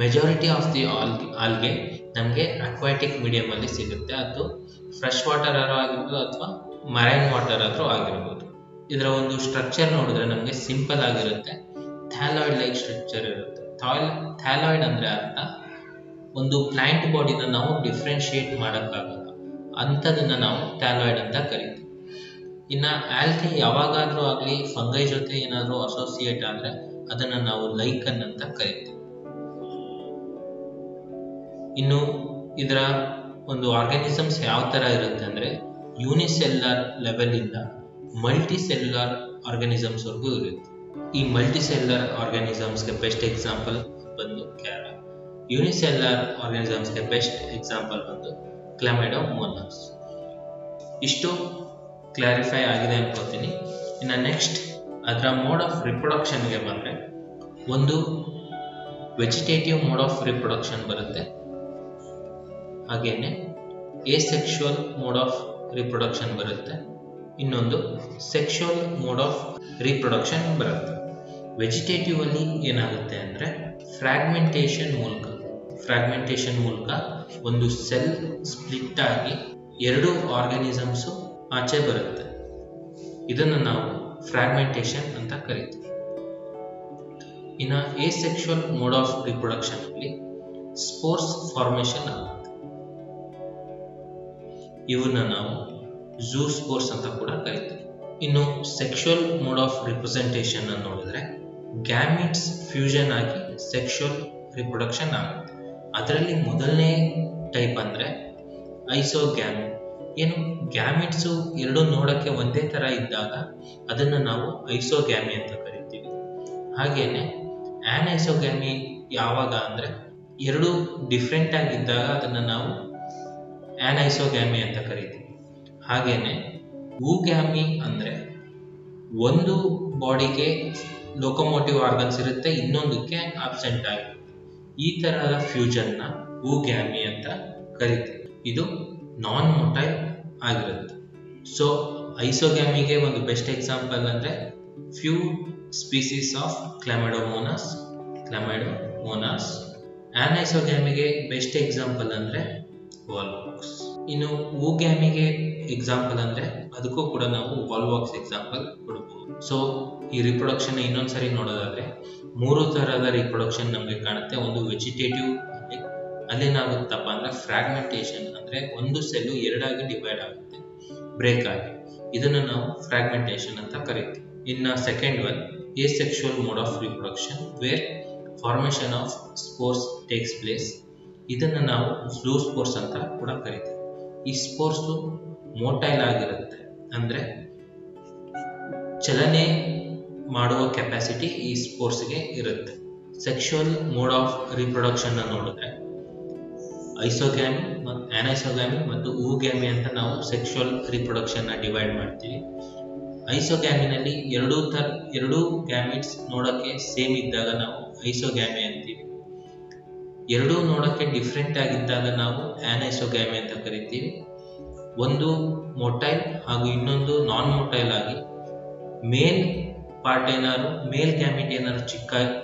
ಮೆಜಾರಿಟಿ ಆಫ್ ದಿ ಆಲ್ಗೆ ನಮಗೆ ಅಕ್ವಾಟಿಕ್ ಮೀಡಿಯಮ್ ಅಲ್ಲಿ ಸಿಗುತ್ತೆ. ಅದು ಫ್ರೆಶ್ ವಾಟರ್ ಆದ್ರೂ ಆಗಿರ್ಬೋದು ಅಥವಾ ಮರೈನ್ ವಾಟರ್ ಆದ್ರೂ ಆಗಿರ್ಬೋದು. ಇದರ ಒಂದು ಸ್ಟ್ರಕ್ಚರ್ ನೋಡಿದ್ರೆ ನಮಗೆ ಸಿಂಪಲ್ ಆಗಿರುತ್ತೆ, ಥ್ಯಾಲಾಯ್ಡ್ ಲೈಕ್ ಸ್ಟ್ರಕ್ಚರ್ ಇರುತ್ತೆ. ಥ್ಯಾಲಾಯ್ಡ್ ಅಂದರೆ ಅರ್ಥ ಒಂದು ಪ್ಲಾಂಟ್ ಬಾಡಿನ ನಾವು ಡಿಫ್ರೆನ್ಶಿಯೇಟ್ ಮಾಡೋಕ್ಕಾಗಲ್ಲ, ಅಂಥದನ್ನು ನಾವು ಥ್ಯಾಲಾಯ್ಡ್ ಅಂತ ಕರಿತೀವಿ. ಇನ್ನು ಆಲ್ಗೆ ಯಾವಾಗಾದರೂ ಆಗಲಿ ಫಂಗೈ ಜೊತೆ ಏನಾದರೂ ಅಸೋಸಿಯೇಟ್ ಆದರೆ ಅದನ್ನು ನಾವು ಲೈಕನ್ ಅಂತ ಕರಿತೀವಿ. ಇನ್ನು ಇದರ ಒಂದು ಆರ್ಗ್ಯಾನಿಸಮ್ಸ್ ಯಾವ ಥರ ಇರುತ್ತೆ ಅಂದರೆ ಯೂನಿಸೆಲ್ಯುಲರ್ ಲೆವೆಲಿಂದ ಮಲ್ಟಿ ಸೆಲ್ಯುಲರ್ ಆರ್ಗ್ಯಾನಿಸಮ್ಸ್ವರೆಗೂ ಇರುತ್ತೆ. ಈ ಮಲ್ಟಿ ಸೆಲ್ಯುಲರ್ ಆರ್ಗ್ಯಾನಿಸಮ್ಸ್ಗೆ ಬೆಸ್ಟ್ ಎಕ್ಸಾಂಪಲ್ ಬಂದು ಕ್ಯಾರಾ. ಯೂನಿಸೆಲ್ಯುಲರ್ ಆರ್ಗ್ಯಾನಿಸಮ್ಸ್ಗೆ ಬೆಸ್ಟ್ ಎಕ್ಸಾಂಪಲ್ ಬಂದು ಕ್ಲಾಮೈಡೋಮೋನಾಸ್. ಇಷ್ಟು ಕ್ಲಾರಿಫೈ ಆಗಿದೆ ಅನ್ಕೋತೀನಿ. ಇನ್ನು ನೆಕ್ಸ್ಟ್ ಅದರ ಮೋಡ್ ಆಫ್ ರಿಪ್ರೊಡಕ್ಷನ್ಗೆ ಬಂದರೆ ಒಂದು ವೆಜಿಟೇಟಿವ್ ಮೋಡ್ ಆಫ್ ರಿಪ್ರೊಡಕ್ಷನ್ ಬರುತ್ತೆ, ಹಾಗೇನೆ ಎಸೆಕ್ಷುವಲ್ ಮೋಡ್ ಆಫ್ ರಿಪ್ರೊಡಕ್ಷನ್ ಬರುತ್ತೆ, ಇನ್ನೊಂದು ಸೆಕ್ಷುವಲ್ ಮೋಡ್ ಆಫ್ ರಿಪ್ರೊಡಕ್ಷನ್ ಬರುತ್ತೆ. ವೆಜಿಟೇಟಿವ್ ಅಲ್ಲಿ ಏನಾಗುತ್ತೆ ಅಂದರೆ ಫ್ರಾಗ್ಮೆಂಟೇಷನ್ ಮೂಲಕ ಒಂದು ಸೆಲ್ ಸ್ಪ್ಲಿಟ್ ಆಗಿ ಎರಡು ಆರ್ಗ್ಯಾನಿಸಮ್ಸು ಆಚೆ ಬರುತ್ತೆ. ಇದನ್ನು ನಾವು ಫ್ರಾಗ್ಮೆಂಟೇಷನ್ ಅಂತ ಕರಿತೀವಿ. ಇನ್ನು ಎಸೆಕ್ಷುವಲ್ ಮೋಡ್ ಆಫ್ ರಿಪ್ರೊಡಕ್ಷನ್ ಅಲ್ಲಿ ಸ್ಪೋರ್ಸ್ ಫಾರ್ಮೇಷನ್ ಆಗುತ್ತೆ. ಇವನ್ನ ನಾವು ಝೂ ಸ್ಪೋರ್ಸ್ ಅಂತ ಕೂಡ ಕರಿತೀವಿ. ಇನ್ನು ಸೆಕ್ಷುವಲ್ ಮೋಡ್ ಆಫ್ ರಿಪ್ರೆಸೆಂಟೇಷನ್ ಅನ್ನು ನೋಡಿದ್ರೆ ಗ್ಯಾಮಿಟ್ಸ್ ಫ್ಯೂಷನ್ ಆಗಿ ಸೆಕ್ಷುವಲ್ ರಿಪ್ರೊಡಕ್ಷನ್ ಆಗುತ್ತೆ. ಅದರಲ್ಲಿ ಮೊದಲನೇ ಟೈಪ್ ಅಂದರೆ ಐಸೋಗ್ಯಾಮಿ. ಏನು ಗ್ಯಾಮಿಟ್ಸು ಎರಡು ನೋಡೋಕ್ಕೆ ಒಂದೇ ಥರ ಇದ್ದಾಗ ಅದನ್ನು ನಾವು ಐಸೋಗ್ಯಾಮಿ ಅಂತ ಕರಿತೀವಿ. ಹಾಗೇನೆ ಆ್ಯನ್ಐಸೋಗ್ಯಾಮಿ ಯಾವಾಗ ಅಂದರೆ ಎರಡು ಡಿಫ್ರೆಂಟ್ ಆಗಿದ್ದಾಗ ಅದನ್ನು ನಾವು ಆ್ಯನ್ಐಸೋಗ್ಯಾಮಿ ಅಂತ ಕರಿತೀವಿ. ಹಾಗೇನೆ ಊಗ್ಯಾಮಿ ಅಂದರೆ ಒಂದು ಬಾಡಿಗೆ ಲೋಕೋಮೋಟಿವ್ ಆರ್ಗನ್ಸ್ ಇರುತ್ತೆ, ಇನ್ನೊಂದಕ್ಕೆ ಆಬ್ಸೆಂಟ್ ಆಗಿರುತ್ತೆ. ಈ ತರಹದ ಫ್ಯೂಷನ್ನ ಊಗ್ಯಾಮಿ ಅಂತ ಕರಿತೀವಿ. ಇದು ನಾನ್ ಮೊಟೈಲ್ ಆಗಿರುತ್ತೆ. ಸೊ ಐಸೋಗ್ಯಾಮಿಗೆ ಒಂದು ಬೆಸ್ಟ್ ಎಕ್ಸಾಂಪಲ್ ಅಂದರೆ ಫ್ಯೂ ಸ್ಪೀಸೀಸ್ ಆಫ್ ಕ್ಲಾಮೈಡೋಮೋನಾಸ್. ಆ್ಯನ್ಐಸೋಗ್ಯಾಮಿಗೆ ಬೆಸ್ಟ್ ಎಕ್ಸಾಂಪಲ್ ಅಂದರೆ ವಾಲ್ವಾಕ್ಸ್. ಇನ್ನು ಊಗ್ಯಾಮಿಗೆ ಎಕ್ಸಾಂಪಲ್ ಅಂದರೆ ಅದಕ್ಕೂ ಕೂಡ ನಾವು ವಾಲ್ವಾಕ್ಸ್ ಎಕ್ಸಾಂಪಲ್ ಕೊಡ್ಬೋದು. ಸೊ ಈ ರಿಪ್ರೊಡಕ್ಷನ್ ಇನ್ನೊಂದ್ಸರಿ ನೋಡೋದಾದ್ರೆ 3 ತರಹದ ರಿಪ್ರೊಡಕ್ಷನ್ ನಮಗೆ ಕಾಣುತ್ತೆ. ಒಂದು ವೆಜಿಟೇಟಿವ್ ಅಲ್ಲಿ ಅಲ್ಲೇನಾಗುತ್ತಪ್ಪ ಅಂದ್ರೆ ಫ್ರಾಗ್ಮೆಂಟೇಶನ್, ಅಂದ್ರೆ ಒಂದು ಸೆಲ್ಲು ಎರಡಾಗಿ ಡಿವೈಡ್ ಆಗುತ್ತೆ, ಬ್ರೇಕ್ ಆಗಿ. ಇದನ್ನು ನಾವು ಫ್ರಾಗ್ಮೆಂಟೇಶನ್ ಅಂತ ಕರಿತೀವಿ. ಇನ್ನ second one, asexual mode of reproduction where formation of spores takes place. ಇದನ್ನು ನಾವು ಫ್ಲೂ ಸ್ಪೋರ್ಸ್ ಅಂತ ಕೂಡ ಕರಿತೀವಿ. ಈ ಸ್ಪೋರ್ಸ್ ಮೋಟೈಲ್ ಆಗಿರುತ್ತೆ, ಅಂದ್ರೆ ಚಲನೆ ಮಾಡುವ ಕೆಪಾಸಿಟಿ ಈ ಸ್ಪೋರ್ಸ್ಗೆ ಇರುತ್ತೆ. ಸೆಕ್ಷುವಲ್ ಮೋಡ್ ಆಫ್ ರಿಪ್ರೊಡಕ್ಷನ್ ನೋಡಿದ್ರೆ ಐಸೋಗ್ಯಾಮಿ, ಆನೈಸೋಗ್ಯಾಮಿ ಮತ್ತು ooಗ್ಯಾಮಿ ಅಂತ ನಾವು ಸೆಕ್ಷುವಲ್ ರಿಪ್ರೊಡಕ್ಷನ್ ಡಿವೈಡ್ ಮಾಡ್ತೀವಿ. ಐಸೋಗ್ಯಾಮಿನಲ್ಲಿ ಎರಡೂ ಗ್ಯಾಮಿಟ್ಸ್ ನೋಡಕ್ಕೆ ಸೇಮ್ ಇದ್ದಾಗ ನಾವು ಐಸೋಗ್ಯಾಮಿ ಅಂತೀವಿ. ಎರಡೂ ನೋಡಕ್ಕೆ ಡಿಫ್ರೆಂಟ್ ಆಗಿದ್ದಾಗ ನಾವು ಆನೈಸೋಗ್ಯಾಮಿ ಅಂತ ಕರಿತೀವಿ. ಒಂದು ಮೊಟೈಲ್ ಹಾಗೂ ಇನ್ನೊಂದು ನಾನ್ ಮೊಟೈಲ್ ಆಗಿ ಮೇಲ್ ಗ್ಯಾಮಿಟ್ ಏನಾದ್ರು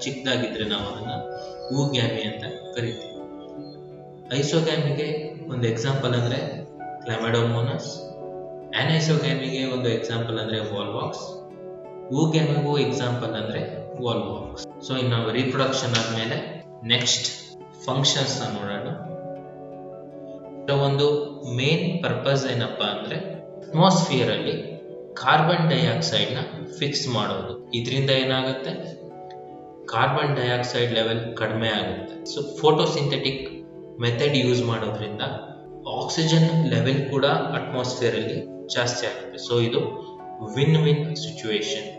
ಚಿಕ್ಕದಾಗಿದ್ರೆ ನಾವು ಅದನ್ನ ooಗ್ಯಾಮಿ ಅಂತ ಕರಿತೀವಿ. ಐಸೋಗ್ಯಾಮಿಗೆ ಒಂದು ಎಕ್ಸಾಂಪಲ್ ಅಂದ್ರೆ ಕ್ಲಾಮಿಡೋಮೋನಾಸ್, ಆನೈಸೋಗ್ಯಾಮಿಗೆ ಒಂದು ಎಕ್ಸಾಂಪಲ್ ಅಂದ್ರೆ ವಾಲ್ವಾಕ್ಸ್, ooಗ್ಯಾಮಿಗೂ ಎಕ್ಸಾಂಪಲ್ ಅಂದ್ರೆ ವಾಲ್ವಾಕ್ಸ್. ಸೊ ಇನ್ನು ರೀಪ್ರೊಡಕ್ಷನ್ ಆದ್ಮೇಲೆ ನೆಕ್ಸ್ಟ್ ಫಂಕ್ಷನ್ಸ್ ನೋಡೋಣ. ಒಂದು ಮೇನ್ ಪರ್ಪಸ್ ಏನಪ್ಪಾ ಅಂದ್ರೆ ಅಟ್ಮಾಸ್ಫಿಯರ್ ಅಲ್ಲಿ ಕಾರ್ಬನ್ ಡೈಆಕ್ಸೈಡ್ ನ ಫಿಕ್ಸ್ ಮಾಡೋದು. ಇದರಿಂದ ಏನಾಗುತ್ತೆ, ಕಾರ್ಬನ್ ಡೈಆಕ್ಸೈಡ್ ಲೆವೆಲ್ ಕಡಿಮೆ ಆಗುತ್ತೆ. ಸೊ ಫೋಟೋಸಿಂಥೆಟಿಕ್ ಮೆಥಡ್ ಯೂಸ್ ಮಾಡೋದ್ರಿಂದ ಆಕ್ಸಿಜನ್ ಲೆವೆಲ್ ಕೂಡ ಅಟ್ಮಾಸ್ಫಿಯರ್ ಅಲ್ಲಿ ಜಾಸ್ತಿ ಆಗುತ್ತೆ. ಸೊ ಇದು ವಿನ್ ವಿನ್ ಸಿಚುವೇಶನ್.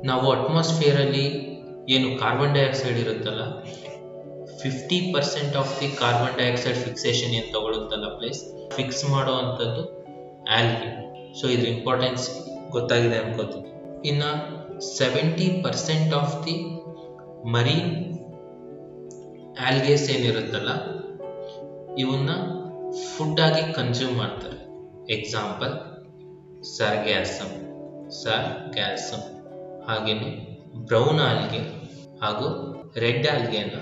ನಾವು ಅಟ್ಮಾಸ್ಫಿಯರ್ ಅಲ್ಲಿ ಏನು ಕಾರ್ಬನ್ ಡೈಆಕ್ಸೈಡ್ ಇರುತ್ತಲ್ಲ, 50% of the carbon dioxide fixation ಏನು ತಗೊಳುತ್ತಲ್ಲ ಪ್ಲೇಸ್, ಫಿಕ್ಸ್ ಮಾಡೋ ಅಂಥದ್ದು ಆಲ್ಗೆ. ಸೊ ಇದ್ರ ಇಂಪಾರ್ಟೆನ್ಸ್ ಗೊತ್ತಾಗಿದೆ ಅನ್ಕೋತೀನಿ. ಇನ್ನ 70% ಆಫ್ ದಿ ಮರೀನ್ ಆಲ್ಗೇಸ್ ಏನಿರುತ್ತಲ್ಲ ಇವನ್ನ ಫುಡ್ ಆಗಿ ಕನ್ಸ್ಯೂಮ್ ಮಾಡ್ತಾರೆ. ಎಕ್ಸಾಂಪಲ್ ಸರ್ಗ್ಯಾಸಮ್, ಹಾಗೇನೆ ಬ್ರೌನ್ ಆಲ್ಗೆ ಹಾಗೂ ರೆಡ್ ಆಲ್ಗೆನ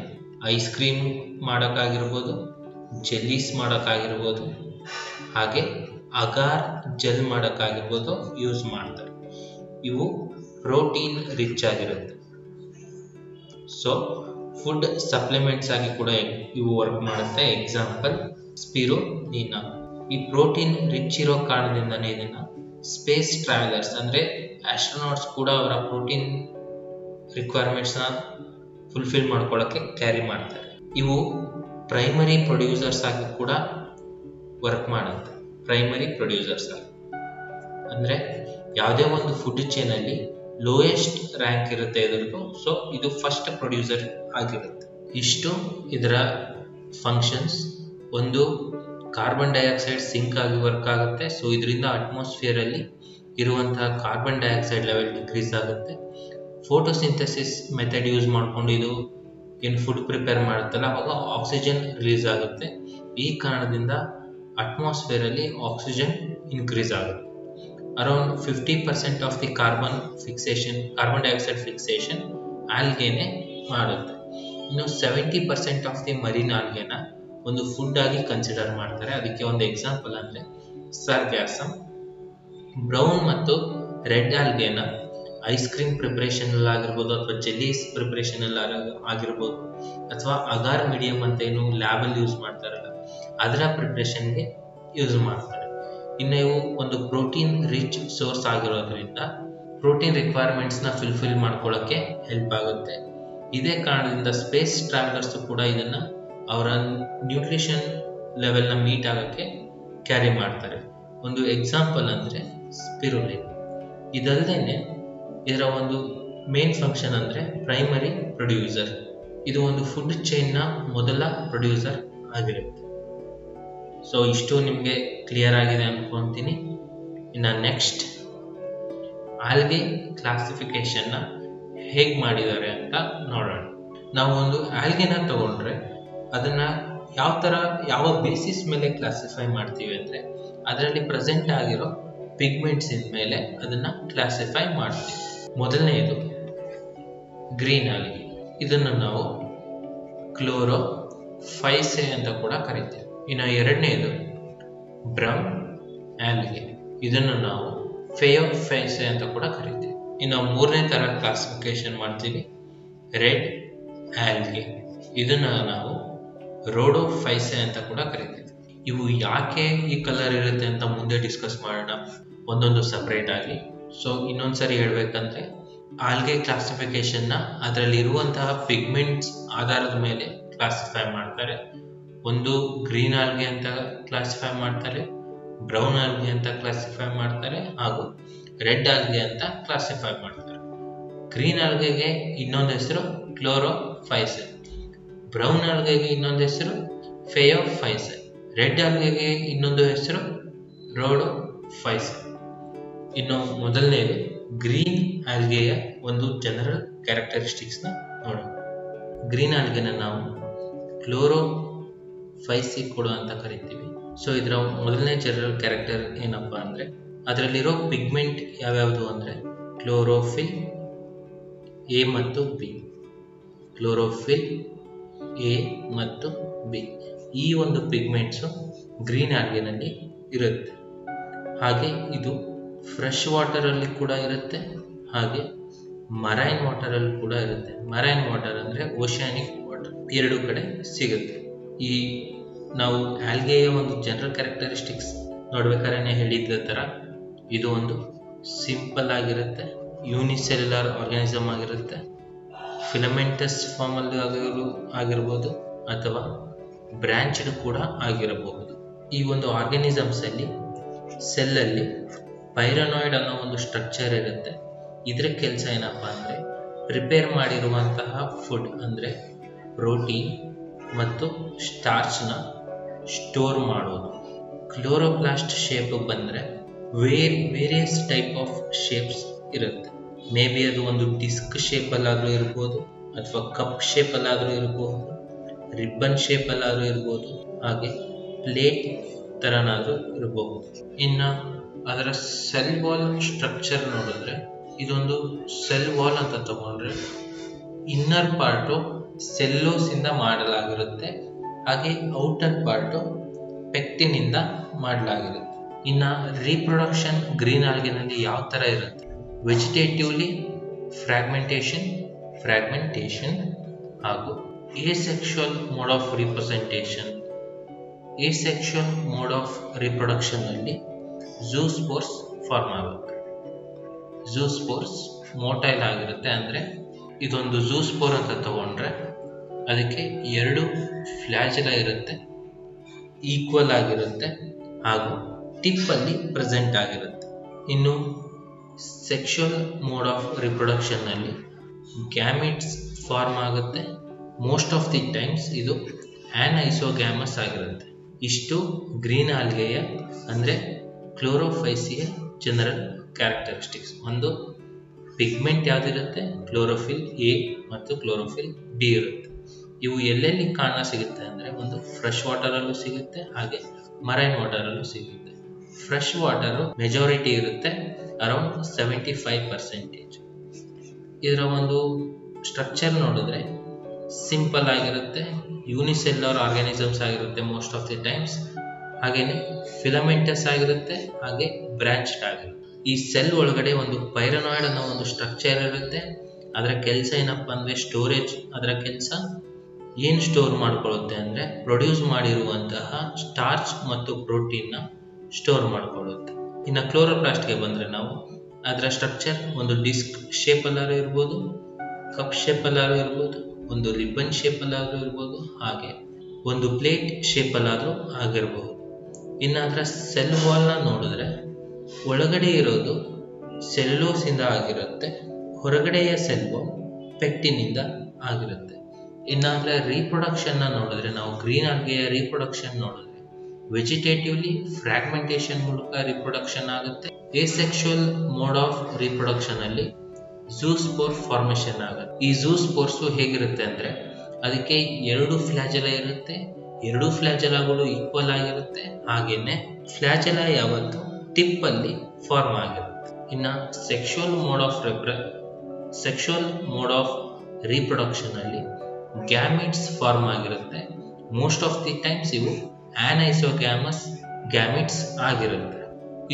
ಐಸ್ ಕ್ರೀಮ್ ಮಾಡೋಕ್ಕಾಗಿರ್ಬೋದು, ಜೆಲ್ಲೀಸ್ ಮಾಡೋಕ್ಕಾಗಿರ್ಬೋದು, ಹಾಗೆ ಅಗಾರ್ ಜೆಲ್ ಮಾಡೋಕ್ಕಾಗಿರ್ಬೋದು ಯೂಸ್ ಮಾಡ್ತಾರೆ. ಇವು ಪ್ರೋಟೀನ್ ರಿಚ್ ಆಗಿರುತ್ತೆ. ಸೊ ಫುಡ್ ಸಪ್ಲಿಮೆಂಟ್ಸ್ ಆಗಿ ಕೂಡ ಇವು ವರ್ಕ್ ಮಾಡುತ್ತೆ. Example spirulina. ಈ ಪ್ರೋಟೀನ್ ರಿಚ್ ಇರೋ ಕಾರಣದಿಂದನೇ ಇದನ್ನ ಸ್ಪೇಸ್ ಟ್ರಾವೆಲರ್ಸ್ ಅಂದ್ರೆ ಆಸ್ಟ್ರೋನಾಟ್ಸ್ ಕೂಡ ಅವರ ಪ್ರೋಟೀನ್ ರಿಕ್ವೈರ್ಮೆಂಟ್ಸ್ ನ ಫುಲ್ಫಿಲ್ ಮಾಡ್ಕೊಳ್ಳೋಕೆ ಕ್ಯಾರಿ ಮಾಡ್ತಾರೆ. ಇವು ಪ್ರೈಮರಿ ಪ್ರೊಡ್ಯೂಸರ್ಸ್ ಆಗಿ ಕೂಡ ವರ್ಕ್ ಮಾಡುತ್ತೆ. ಪ್ರೈಮರಿ ಪ್ರೊಡ್ಯೂಸರ್ಸ್ ಆಗಿ ಅಂದ್ರೆ ಯಾವುದೇ ಒಂದು ಫುಡ್ ಚೈನ್ ಅಲ್ಲಿ ಲೋಯೆಸ್ಟ್ ರ್ಯಾಂಕ್ ಇರುತ್ತೆ ಇದ್ರದ್ದು. ಸೊ ಇದು ಫಸ್ಟ್ ಪ್ರೊಡ್ಯೂಸರ್ ಆಗಿರುತ್ತೆ. ಇಷ್ಟು ಇದರ ಫಂಕ್ಷನ್ಸ್. ಒಂದು, ಕಾರ್ಬನ್ ಡೈಆಕ್ಸೈಡ್ ಸಿಂಕ್ ಆಗಿ ವರ್ಕ್ ಆಗುತ್ತೆ. ಸೊ ಇದರಿಂದ ಅಟ್ಮಾಸ್ಫಿಯರ್ ಅಲ್ಲಿ ಇರುವಂತಹ ಕಾರ್ಬನ್ ಡೈಆಕ್ಸೈಡ್ ಲೆವೆಲ್ ಡಿಕ್ರೀಸ್ ಆಗುತ್ತೆ. ಫೋಟೋಸಿಂಥಸಿಸ್ ಮೆಥಡ್ ಯೂಸ್ ಮಾಡಿಕೊಂಡು ಇದು ಏನು ಫುಡ್ ಪ್ರಿಪೇರ್ ಮಾಡುತ್ತಲ್ಲ ಅವಾಗ ಆಕ್ಸಿಜನ್ ರಿಲೀಸ್ ಆಗುತ್ತೆ. ಈ ಕಾರಣದಿಂದ ಅಟ್ಮಾಸ್ಫಿಯರ್ ಅಲ್ಲಿ ಆಕ್ಸಿಜನ್ ಇನ್ಕ್ರೀಸ್ ಆಗುತ್ತೆ. Around 50% of the carbon dioxide fixation ಆಲ್ಗೆನೆ ಮಾಡುತ್ತೆ. ಇನ್ನು 70% ಆಫ್ ದಿ ಮರೀನ್ ಆಲ್ಗೆನ ಒಂದು ಫುಡ್ ಆಗಿ ಕನ್ಸಿಡರ್ ಮಾಡ್ತಾರೆ. ಅದಕ್ಕೆ ಒಂದು ಎಕ್ಸಾಂಪಲ್ ಅಂದ್ರೆ ಸರ್ಗ್ಯಾಸಮ್. ಬ್ರೌನ್ ಮತ್ತು ರೆಡ್ ಆಲ್ಗೆನ ಐಸ್ ಕ್ರೀಮ್ ಪ್ರಿಪರೇಷನ್ ಅಲ್ಲಿ ಆಗಿರ್ಬೋದು, ಅಥವಾ ಜೆಲ್ಲೀಸ್ ಪ್ರಿಪರೇಷನ್ ಅಲ್ಲಿ ಆಗಿರ್ಬೋದು, ಅಥವಾ ಅಗಾರ್ ಮೀಡಿಯಂ ಅಂತ ಏನು ಲ್ಯಾಬ್ ಅಲ್ಲಿ ಯೂಸ್ ಮಾಡ್ತಾರಲ್ಲ ಅದರ ಪ್ರಿಪರೇಷನ್ಗೆ ಯೂಸ್ ಮಾಡ್ತಾರೆ. ಇನ್ನು ಇವು ಒಂದು ಪ್ರೋಟೀನ್ ರಿಚ್ ಸೋರ್ಸ್ ಆಗಿರೋದ್ರಿಂದ ಪ್ರೋಟೀನ್ ರಿಕ್ವೈರ್ಮೆಂಟ್ಸ್ ನ ಫುಲ್ಫಿಲ್ ಮಾಡ್ಕೊಳ್ಳೋಕೆ ಹೆಲ್ಪ್ ಆಗುತ್ತೆ. ಇದೇ ಕಾರಣದಿಂದ ಸ್ಪೇಸ್ ಟ್ರಾವೆಲರ್ಸ್ ಕೂಡ ಇದನ್ನ ಅವರ ನ್ಯೂಟ್ರಿಷನ್ ಲೆವೆಲ್ ನ ಮೀಟ್ ಆಗೋಕ್ಕೆ ಕ್ಯಾರಿ ಮಾಡ್ತಾರೆ. ಒಂದು ಎಕ್ಸಾಂಪಲ್ ಅಂದ್ರೆ ಸ್ಪಿರುಲಿನ್. ಇದಲ್ಲದೇನೆ ಇದರ ಒಂದು ಮೇನ್ ಫಂಕ್ಷನ್ ಅಂದ್ರೆ ಪ್ರೈಮರಿ ಪ್ರೊಡ್ಯೂಸರ್. ಇದು ಒಂದು ಫುಡ್ ಚೈನ್ ನ ಮೊದಲ ಪ್ರೊಡ್ಯೂಸರ್ ಆಗಿರುತ್ತೆ. ಸೊ ಇಷ್ಟು ನಿಮಗೆ ಕ್ಲಿಯರ್ ಆಗಿದೆ ಅನ್ಕೊಂತೀನಿ. ಇನ್ನು ನೆಕ್ಸ್ಟ್ ಆಲ್ಗೆ ಕ್ಲಾಸಿಫಿಕೇಶನ್ ನ ಹೇಗ್ ಮಾಡಿದ್ದಾರೆ ಅಂತ ನೋಡೋಣ. ನಾವು ಒಂದು ಆಲ್ಗೆನ ತಗೊಂಡ್ರೆ ಅದನ್ನ ಯಾವ ಬೇಸಿಸ್ ಮೇಲೆ ಕ್ಲಾಸಿಫೈ ಮಾಡ್ತೀವಿ ಅಂದ್ರೆ ಅದರಲ್ಲಿ ಪ್ರೆಸೆಂಟ್ ಆಗಿರೋ ಪಿಗ್ಮೆಂಟ್ಸ್ ಮೇಲೆ ಅದನ್ನ ಕ್ಲಾಸಿಫೈ ಮಾಡ್ತೀವಿ. ಮೊದಲನೆಯದು ಗ್ರೀನ್ ಆಲ್ಗೆ. ಇದನ್ನು ನಾವು ಕ್ಲೋರೋಫೈಸೆ ಅಂತ ಕೂಡ ಕರಿತೀವಿ. ಇನ್ನು ಎರಡನೆಯದು ಬ್ರೌನ್ ಆಲ್ಗೆ. ಇದನ್ನು ನಾವು ಫೆಯೋಫೈಸೆ ಅಂತ ಕೂಡ ಕರಿತೀವಿ. ಇನ್ನು ಮೂರನೇ ತರ ಕ್ಲಾಸಿಫಿಕೇಶನ್ ಮಾಡ್ತೀವಿ ರೆಡ್ ಆಲ್ಗೆ. ಇದನ್ನ ನಾವು ರೋಡೋಫೈಸೆ ಅಂತ ಕೂಡ ಕರಿತೀವಿ. ಇವು ಯಾಕೆ ಈ ಕಲರ್ ಇರುತ್ತೆ ಅಂತ ಮುಂದೆ ಡಿಸ್ಕಸ್ ಮಾಡೋಣ ಒಂದೊಂದು ಸಪ್ರೇಟ್ ಆಗಿ. ಸೊ ಇನ್ನೊಂದ್ಸರಿ ಹೇಳ್ಬೇಕಂದ್ರೆ ಆಲ್ಗೆ ಕ್ಲಾಸಿಫಿಕೇಶನ್ನ ಅದರಲ್ಲಿ ಇರುವಂತಹ ಪಿಗ್ಮೆಂಟ್ಸ್ ಆಧಾರದ ಮೇಲೆ ಕ್ಲಾಸಿಫೈ ಮಾಡ್ತಾರೆ. ಒಂದು ಗ್ರೀನ್ ಆಲ್ಗೆ ಅಂತ ಕ್ಲಾಸಿಫೈ ಮಾಡ್ತಾರೆ, ಬ್ರೌನ್ ಆಲ್ಗೆ ಅಂತ ಕ್ಲಾಸಿಫೈ ಮಾಡ್ತಾರೆ, ಹಾಗೂ ರೆಡ್ ಆಲ್ಗೆ ಅಂತ ಕ್ಲಾಸಿಫೈ ಮಾಡ್ತಾರೆ. ಗ್ರೀನ್ ಆಲ್ಗೆಗೆ ಇನ್ನೊಂದು ಹೆಸರು ಕ್ಲೋರೋಫೈಸೆ, ಬ್ರೌನ್ ಆಲ್ಗೆಗೆ ಇನ್ನೊಂದು ಹೆಸರು ಫೆಯೋಫೈಸೆ, ರೆಡ್ ಆಲ್ಗೆಗೆ ಇನ್ನೊಂದು ಹೆಸರು ರೋಡೋಫೈಸೆ. ಇನ್ನು ಮೊದಲನೇದು ಗ್ರೀನ್ ಆಲ್ಗೆಯ ಒಂದು ಜನರಲ್ ಕ್ಯಾರೆಕ್ಟರಿಸ್ಟಿಕ್ಸ್ ನ ನೋಡೋಣ. ಗ್ರೀನ್ ಆಲ್ಗೆನ ನಾವು ಕ್ಲೋರೋಫೈಸಿಕೋಡ್ ಅಂತ ಕರಿತೀವಿ. ಸೊ ಇದರ ಮೊದಲನೇ ಜನರಲ್ ಕ್ಯಾರೆಕ್ಟರ್ ಏನಪ್ಪಾ ಅಂದ್ರೆ ಅದರಲ್ಲಿರೋ ಪಿಗ್ಮೆಂಟ್ ಯಾವ್ಯಾವುದು ಅಂದ್ರೆ ಕ್ಲೋರೋಫಿಲ್ ಎ ಮತ್ತು ಬಿ, ಕ್ಲೋರೋಫಿಲ್ ಎ ಮತ್ತು ಬಿ. ಈ ಒಂದು ಪಿಗ್ಮೆಂಟ್ಸು ಗ್ರೀನ್ ಆಲ್ಗೆನಲ್ಲಿ ಇರುತ್ತೆ. ಹಾಗೆ ಇದು ಫ್ರೆಶ್ ವಾಟರ್ ಅಲ್ಲಿ ಕೂಡ ಇರುತ್ತೆ, ಹಾಗೆ ಮರೈನ್ ವಾಟರ್ ಅಲ್ಲಿ ಕೂಡ ಇರುತ್ತೆ. ಮರೈನ್ ವಾಟರ್ ಅಂದ್ರೆ ಓಷಾನಿಕ್ ವಾಟರ್, ಎರಡು ಕಡೆ ಸಿಗುತ್ತೆ. ಈ ನಾವು ಆಲ್ಗೆಯ ಒಂದು ಜನರಲ್ ಕ್ಯಾರೆಕ್ಟರಿಸ್ಟಿಕ್ಸ್ ನೋಡ್ಬೇಕಾದ್ರೆ ಹೇಳಿದ ತರ ಇದು ಒಂದು ಸಿಂಪಲ್ ಆಗಿರುತ್ತೆ, ಯೂನಿಸೆಲ್ಯುಲರ್ ಆರ್ಗಾನಿಸಮ್ ಆಗಿರುತ್ತೆ, ಫಿಲಮೆಂಟಸ್ ಫಾರ್ಮ್ ಅಲ್ಲಿ ಆಗಿರ್ಬೋದು ಅಥವಾ ಬ್ರಾಂಚ್ಡ್ ಕೂಡ ಆಗಿರಬಹುದು. ಈ ಒಂದು ಆರ್ಗಾನಿಸಮ್ಸ್ ಅಲ್ಲಿ ಸೆಲ್ ಅಲ್ಲಿ ಪೈರನಾಯ್ಡ್ ಅನ್ನೋ ಒಂದು ಸ್ಟ್ರಕ್ಚರ್ ಇರುತ್ತೆ. ಇದರ ಕೆಲಸ ಏನಪ್ಪಾ ಅಂದ್ರೆ ಪ್ರಿಪೇರ್ ಮಾಡಿರುವಂತಹ ಫುಡ್ ಅಂದ್ರೆ ಪ್ರೋಟೀನ್ ಮತ್ತು ಸ್ಟಾರ್ಚ್ ನ ಸ್ಟೋರ್ ಮಾಡೋದು. ಕ್ಲೋರೋಪ್ಲಾಸ್ಟ್ ಶೇಪ್ ಬಂದ್ರೆ ವೇರಿಯಸ್ ಟೈಪ್ ಆಫ್ ಶೇಪ್ಸ್ ಇರುತ್ತೆ. ಮೇ ಬಿ ಅದು ಒಂದು ಡಿಸ್ಕ್ ಶೇಪ್ ಅಲ್ಲಾದ್ರೂ ಇರ್ಬೋದು, ಅಥವಾ ಕಪ್ ಶೇಪ್ ಅಲ್ಲಾದ್ರೂ ಇರ್ಬೋದು, ರಿಬ್ಬನ್ ಶೇಪ್ ಅಲ್ಲಾದ್ರೂ ಇರ್ಬೋದು, ಹಾಗೆ ಪ್ಲೇಟ್ ತರನಾದ್ರೂ ಇರಬಹುದು. ಇನ್ನ ಅದರ ಸೆಲ್ ವಾಲ್ ಸ್ಟ್ರಕ್ಚರ್ ನೋಡಿದ್ರೆ ಇದೊಂದು ಸೆಲ್ ವಾಲ್ ಅಂತ ತಗೊಂಡ್ರೆ ಇನ್ನರ್ ಪಾರ್ಟು ಸೆಲ್ಲೋಸ್ ಇಂದ ಮಾಡಲಾಗಿರುತ್ತೆ, ಹಾಗೆ ಔಟರ್ ಪಾರ್ಟು ಪೆಕ್ಟಿನ್ ಇಂದ ಮಾಡಲಾಗಿರುತ್ತೆ. ಇನ್ನ ರೀಪ್ರೊಡಕ್ಷನ್ ಗ್ರೀನ್ ಆಲ್ಗೆನಲ್ಲಿ ಯಾವ ತರ ಇರುತ್ತೆ? ವೆಜಿಟೇಟಿವ್ಲಿ ಫ್ರಾಗ್ಮೆಂಟೇಷನ್ ಹಾಗೂ asexual mode of representation. asexual mode of reproduction ಅಲ್ಲಿ ಝೂಸ್ಪೋರ್ಸ್ ಫಾರ್ಮ್ ಆಗುತ್ತೆ. ಝೂಸ್ಪೋರ್ಸ್ ಮೋಟೈಲ್ ಆಗಿರುತ್ತೆ, ಅಂದ್ರೆ ಇದೊಂದು ಝೂಸ್ಪೋರ್ ಅಂತ ತಗೊಂಡ್ರೆ ಅದಕ್ಕೆ ಎರಡು ಫ್ಲಾಜೆಲಾ ಇರುತ್ತೆ, ಈಕ್ವಲ್ ಆಗಿರುತ್ತೆ, ಹಾಗೂ ಟಿಪ್ ಅಲ್ಲಿ ಪ್ರೆಸೆಂಟ್ ಆಗಿರುತ್ತೆ. ಇನ್ನು ಸೆಕ್ಷುವಲ್ ಮೋಡ್ ಆಫ್ ರಿಪ್ರೊಡಕ್ಷನ್ ನಲ್ಲಿ ಗ್ಯಾಮಿಟ್ಸ್ ಫಾರ್ಮ್ ಆಗುತ್ತೆ. ಮೋಸ್ಟ್ ಆಫ್ ದಿ ಟೈಮ್ಸ್ ಇದು ಆನ್ಐಸೋಗ್ಯಾಮಸ್ ಆಗಿರುತ್ತೆ. ಇಷ್ಟು ಗ್ರೀನ್ ಆಲ್ಗೆಯ ಅಂದ್ರೆ ಕ್ಲೋರೋಫೈಸಿಯ ಜನರಲ್ ಕ್ಯಾರೆಕ್ಟರಿಸ್ಟಿಕ್ಸ್. ಒಂದು ಪಿಗ್ಮೆಂಟ್ ಯಾವ್ದಿರುತ್ತೆ? ಕ್ಲೋರೋಫಿಲ್ ಎ ಮತ್ತು ಕ್ಲೋರೋಫಿಲ್ ಬಿ ಇರುತ್ತೆ. ಇವು ಎಲ್ಲೆಲ್ಲಿ ಕಾಣ ಸಿಗುತ್ತೆ ಅಂದ್ರೆ ಒಂದು ಫ್ರೆಶ್ ವಾಟರ್ ಅಲ್ಲೂ ಸಿಗುತ್ತೆ, ಹಾಗೆ ಮರೈನ್ ವಾಟರ್ ಅಲ್ಲೂ ಸಿಗುತ್ತೆ. ಫ್ರೆಶ್ ವಾಟರ್ ಮೆಜಾರಿಟಿ ಇರುತ್ತೆ, ಅರೌಂಡ್ 75%. ಇದರ ಒಂದು ಸ್ಟ್ರಕ್ಚರ್ ನೋಡಿದ್ರೆ ಸಿಂಪಲ್ ಆಗಿರುತ್ತೆ, ಯೂನಿಸೆಲ್ಯುಲರ್ ಆರ್ಗಾನಿಸಮ್ಸ್ ಆಗಿರುತ್ತೆ ಮೋಸ್ಟ್ ಆಫ್ ದಿ ಟೈಮ್ಸ್, ಹಾಗೇನೆ ಫಿಲಮೆಂಟಸ್ ಆಗಿರುತ್ತೆ, ಹಾಗೆ ಬ್ರಾಂಚ್ಡ್ ಆಗಿರುತ್ತೆ. ಈ ಸೆಲ್ ಒಳಗಡೆ ಒಂದು ಪೈರನಾಯ್ಡ್ ಅನ್ನೋ ಒಂದು ಸ್ಟ್ರಕ್ಚರ್ ಇರುತ್ತೆ. ಅದರ ಕೆಲಸ ಏನಪ್ಪಾ ಅಂದ್ರೆ ಸ್ಟೋರೇಜ್. ಅದರ ಕೆಲಸ ಏನ್ ಸ್ಟೋರ್ ಮಾಡ್ಕೊಳ್ಳುತ್ತೆ ಅಂದ್ರೆ ಪ್ರೊಡ್ಯೂಸ್ ಮಾಡಿರುವಂತಹ ಸ್ಟಾರ್ಚ್ ಮತ್ತು ಪ್ರೋಟೀನ್ ನ ಸ್ಟೋರ್ ಮಾಡ್ಕೊಳ್ಳುತ್ತೆ. ಇನ್ನು ಕ್ಲೋರೋಪ್ಲಾಸ್ಟ್ಗೆ ಬಂದ್ರೆ ನಾವು ಅದರ ಸ್ಟ್ರಕ್ಚರ್ ಒಂದು ಡಿಸ್ಕ್ ಶೇಪ್ ಅಲ್ಲಾದ್ರೂ ಇರ್ಬೋದು, ಕಪ್ ಶೇಪ್ ಅಲ್ಲಾದ್ರೂ ಇರ್ಬೋದು, ಒಂದು ರಿಬ್ಬನ್ ಶೇಪ್ ಅಲ್ಲಾದ್ರೂ ಇರ್ಬೋದು, ಹಾಗೆ ಒಂದು ಪ್ಲೇಟ್ ಶೇಪ್ ಅಲ್ಲಾದ್ರೂ ಆಗಿರಬಹುದು. ಇನ್ನು ಅದರ ಸೆಲ್ ವಾಲ್ ನ ನೋಡಿದ್ರೆ ಒಳಗಡೆ ಇರೋದು ಸೆಲ್ಯುಲೋಸ್ ಇಂದ ಆಗಿರುತ್ತೆ, ಹೊರಗಡೆಯ ಸೆಲ್ ವಾಲ್ ಪೆಕ್ಟಿನ್ ಇಂದ ಆಗಿರುತ್ತೆ. ಇನ್ನು ಅದರ ರೀಪ್ರೊಡಕ್ಷನ್ ನ ನೋಡಿದ್ರೆ ನಾವು ಗ್ರೀನ್ ಆಲ್ಗೆಯ ರೀಪ್ರೊಡಕ್ಷನ್ ನೋಡಿದ್ರೆ ವೆಜಿಟೇಟಿವ್ಲಿ ಫ್ರಾಗ್ಮೆಂಟೇಷನ್ ಮೂಲಕ ರೀಪ್ರೊಡಕ್ಷನ್ ಆಗುತ್ತೆ. asexual ಮೋಡ್ ಆಫ್ ರೀಪ್ರೊಡಕ್ಷನ್ ಅಲ್ಲಿ ಝೂಸ್ಪೋರ್ ಫಾರ್ಮೇಷನ್ ಆಗುತ್ತೆ. ಈ ಝೂಸ್ಪೋರ್ಸ್ ಹೇಗಿರುತ್ತೆ ಅಂದ್ರೆ ಅದಕ್ಕೆ ಎರಡು ಫ್ಲಾಜೆಲಾ ಇರುತ್ತೆ, ಎರಡು ಫ್ಲಾಜೆಲಾಗಳು ಈಕ್ವಲ್ ಆಗಿರುತ್ತೆ, ಹಾಗೇನೆ ಫ್ಲಾಜೆಲಾ ಯಾವತ್ತು ಟಿಪ್ ಅಲ್ಲಿ ಫಾರ್ಮ್ ಆಗಿರುತ್ತೆ. ಇನ್ನ ಸೆಕ್ಷುವಲ್ ಮೋಡ್ ಆಫ್ ರೀಪ್ರೊಡಕ್ಷನ್ ಅಲ್ಲಿ ಗ್ಯಾಮಿಟ್ಸ್ ಫಾರ್ಮ್ ಆಗಿರುತ್ತೆ. ಮೋಸ್ಟ್ ಆಫ್ ದಿ ಟೈಮ್ಸ್ ಇವು ಆನ್ಐಸೋಗ್ಯಾಮಸ್ ಗ್ಯಾಮಿಟ್ಸ್ ಆಗಿರುತ್ತೆ.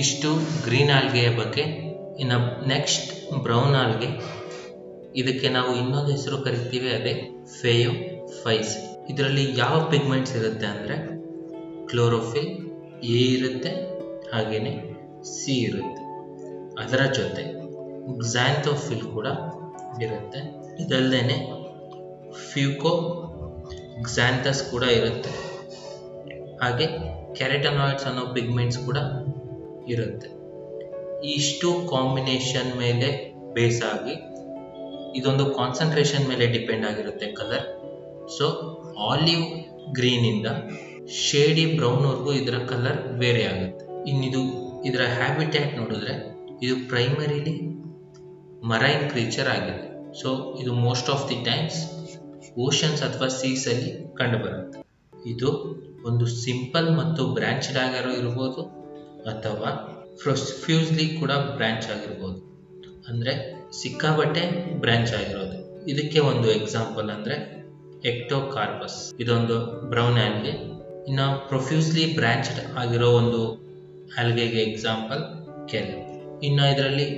ಇಷ್ಟು ಗ್ರೀನ್ ಆಲ್ಗೆಯ ಬಗ್ಗೆ. ಇನ್ನು ನೆಕ್ಸ್ಟ್ ಬ್ರೌನ್ ಆಲ್ಗೆ, ಇದಕ್ಕೆ ನಾವು ಇನ್ನೊಂದು ಹೆಸರು ಕರಿತೀವಿ, ಅದೇ ಫೆಯೋಫೈಸೆ. ಇದರಲ್ಲಿ ಯಾವ ಪಿಗ್ಮೆಂಟ್ಸ್ ಇರುತ್ತೆ ಅಂದರೆ ಕ್ಲೋರೋಫಿಲ್ ಎ ಇರುತ್ತೆ, ಹಾಗೆಯೇ ಸಿ ಇರುತ್ತೆ. ಅದರ ಜೊತೆ ಕ್ಸಾಂಥೋಫಿಲ್ ಕೂಡ ಇರುತ್ತೆ. ಇದಲ್ಲದೆ ಫ್ಯೂಕೋ ಕ್ಸಾಂಥಸ್ ಕೂಡ ಇರುತ್ತೆ. ಹಾಗೆ ಕೆರಟನಾಯ್ಡ್ಸ್ ಅನ್ನೋ ಪಿಗ್ಮೆಂಟ್ಸ್ ಕೂಡ ಇರುತ್ತೆ. ಇಷ್ಟು ಕಾಂಬಿನೇಷನ್ ಮೇಲೆ ಬೇಸ್ ಆಗಿ ಇದೊಂದು ಕಾನ್ಸಂಟ್ರೇಷನ್ ಮೇಲೆ ಡಿಪೆಂಡ್ ಆಗಿರುತ್ತೆ ಕಲರ್. ಸೊ ಆಲಿವ್ ಗ್ರೀನ್ ಇಂದ ಶೇಡಿ ಬ್ರೌನ್ ವರೆಗೂ ಇದರ ಕಲರ್ ಬೇರೆ ಆಗುತ್ತೆ. ಇನ್ನಿದು ಇದರ ಹ್ಯಾಬಿಟ್ಯಾಟ್ ನೋಡಿದ್ರೆ ಇದು ಪ್ರೈಮರಿಲಿ ಮರೈನ್ ಕ್ರೀಚರ್ ಆಗಿದೆ. ಸೊ ಇದು most of the times oceans ಅಥವಾ ಸೀಸ್ ಅಲ್ಲಿ ಕಂಡುಬರುತ್ತೆ. ಇದು ಒಂದು ಸಿಂಪಲ್ ಮತ್ತು ಬ್ರಾಂಚ್ಡ್ ಆಗಿರೋ ಇರ್ಬೋದು ಅಥವಾ ಪ್ರೊಫ್ಯೂಸ್ಲಿ ಕೂಡ ಬ್ರಾಂಚ್ ಆಗಿರ್ಬೋದು, ಅಂದರೆ ಸಿಕ್ಕಾಬಟ್ಟೆ ಬ್ರಾಂಚ್ ಆಗಿರೋದು. ಇದಕ್ಕೆ ಒಂದು ಎಕ್ಸಾಂಪಲ್ ಅಂದರೆ ಎಕ್ಟೋಕಾರ್ಪಸ್, ಇದೊಂದು ಬ್ರೌನ್ ಆಲ್ಗೆ. ಇನ್ನು ಪ್ರೊಫ್ಯೂಸ್ಲಿ ಬ್ರಾಂಚ್ಡ್ ಆಗಿರೋ ಒಂದು ಆಲ್ಗೆಗೆ ಎಕ್ಸಾಂಪಲ್ ಕೆಲ್. ಇನ್ನು ಇದರಲ್ಲಿ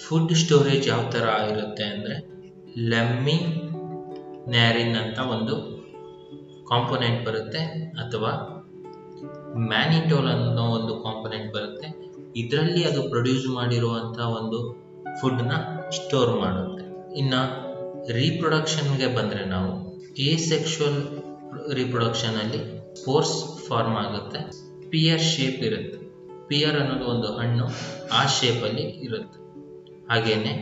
ಫುಡ್ ಸ್ಟೋರೇಜ್ ಯಾವ ಥರ ಇರುತ್ತೆ ಅಂದರೆ ಲೆಮ್ಮಿ ನ್ಯಾರಿನ್ ಅಂತ ಒಂದು ಕಾಂಪೊನೆಂಟ್ ಬರುತ್ತೆ, ಅಥವಾ ಮ್ಯಾನಿಟೋಲ್ ಅನ್ನೋ ಒಂದು ಕಾಂಪೊನೆಂಟ್ ಬರುತ್ತೆ. ಇದರಲ್ಲಿ ಅದು ಪ್ರೊಡ್ಯೂಸ್ ಮಾಡಿರುವಂಥ ಒಂದು ಫುಡ್ನ ಸ್ಟೋರ್ ಮಾಡುತ್ತೆ. ಇನ್ನು ರೀಪ್ರೊಡಕ್ಷನ್ಗೆ ಬಂದರೆ ನಾವು ಏಸೆಕ್ಷುವಲ್ ರೀಪ್ರೊಡಕ್ಷನಲ್ಲಿ ಸ್ಪೋರ್ಸ್ ಫಾರ್ಮ್ ಆಗುತ್ತೆ. ಪಿಯರ್ ಶೇಪ್ ಇರುತ್ತೆ. ಪಿಯರ್ ಅನ್ನೋದು ಒಂದು ಹಣ್ಣು, ಆ ಶೇಪಲ್ಲಿ ಇರುತ್ತೆ. ಹಾಗೇನೆ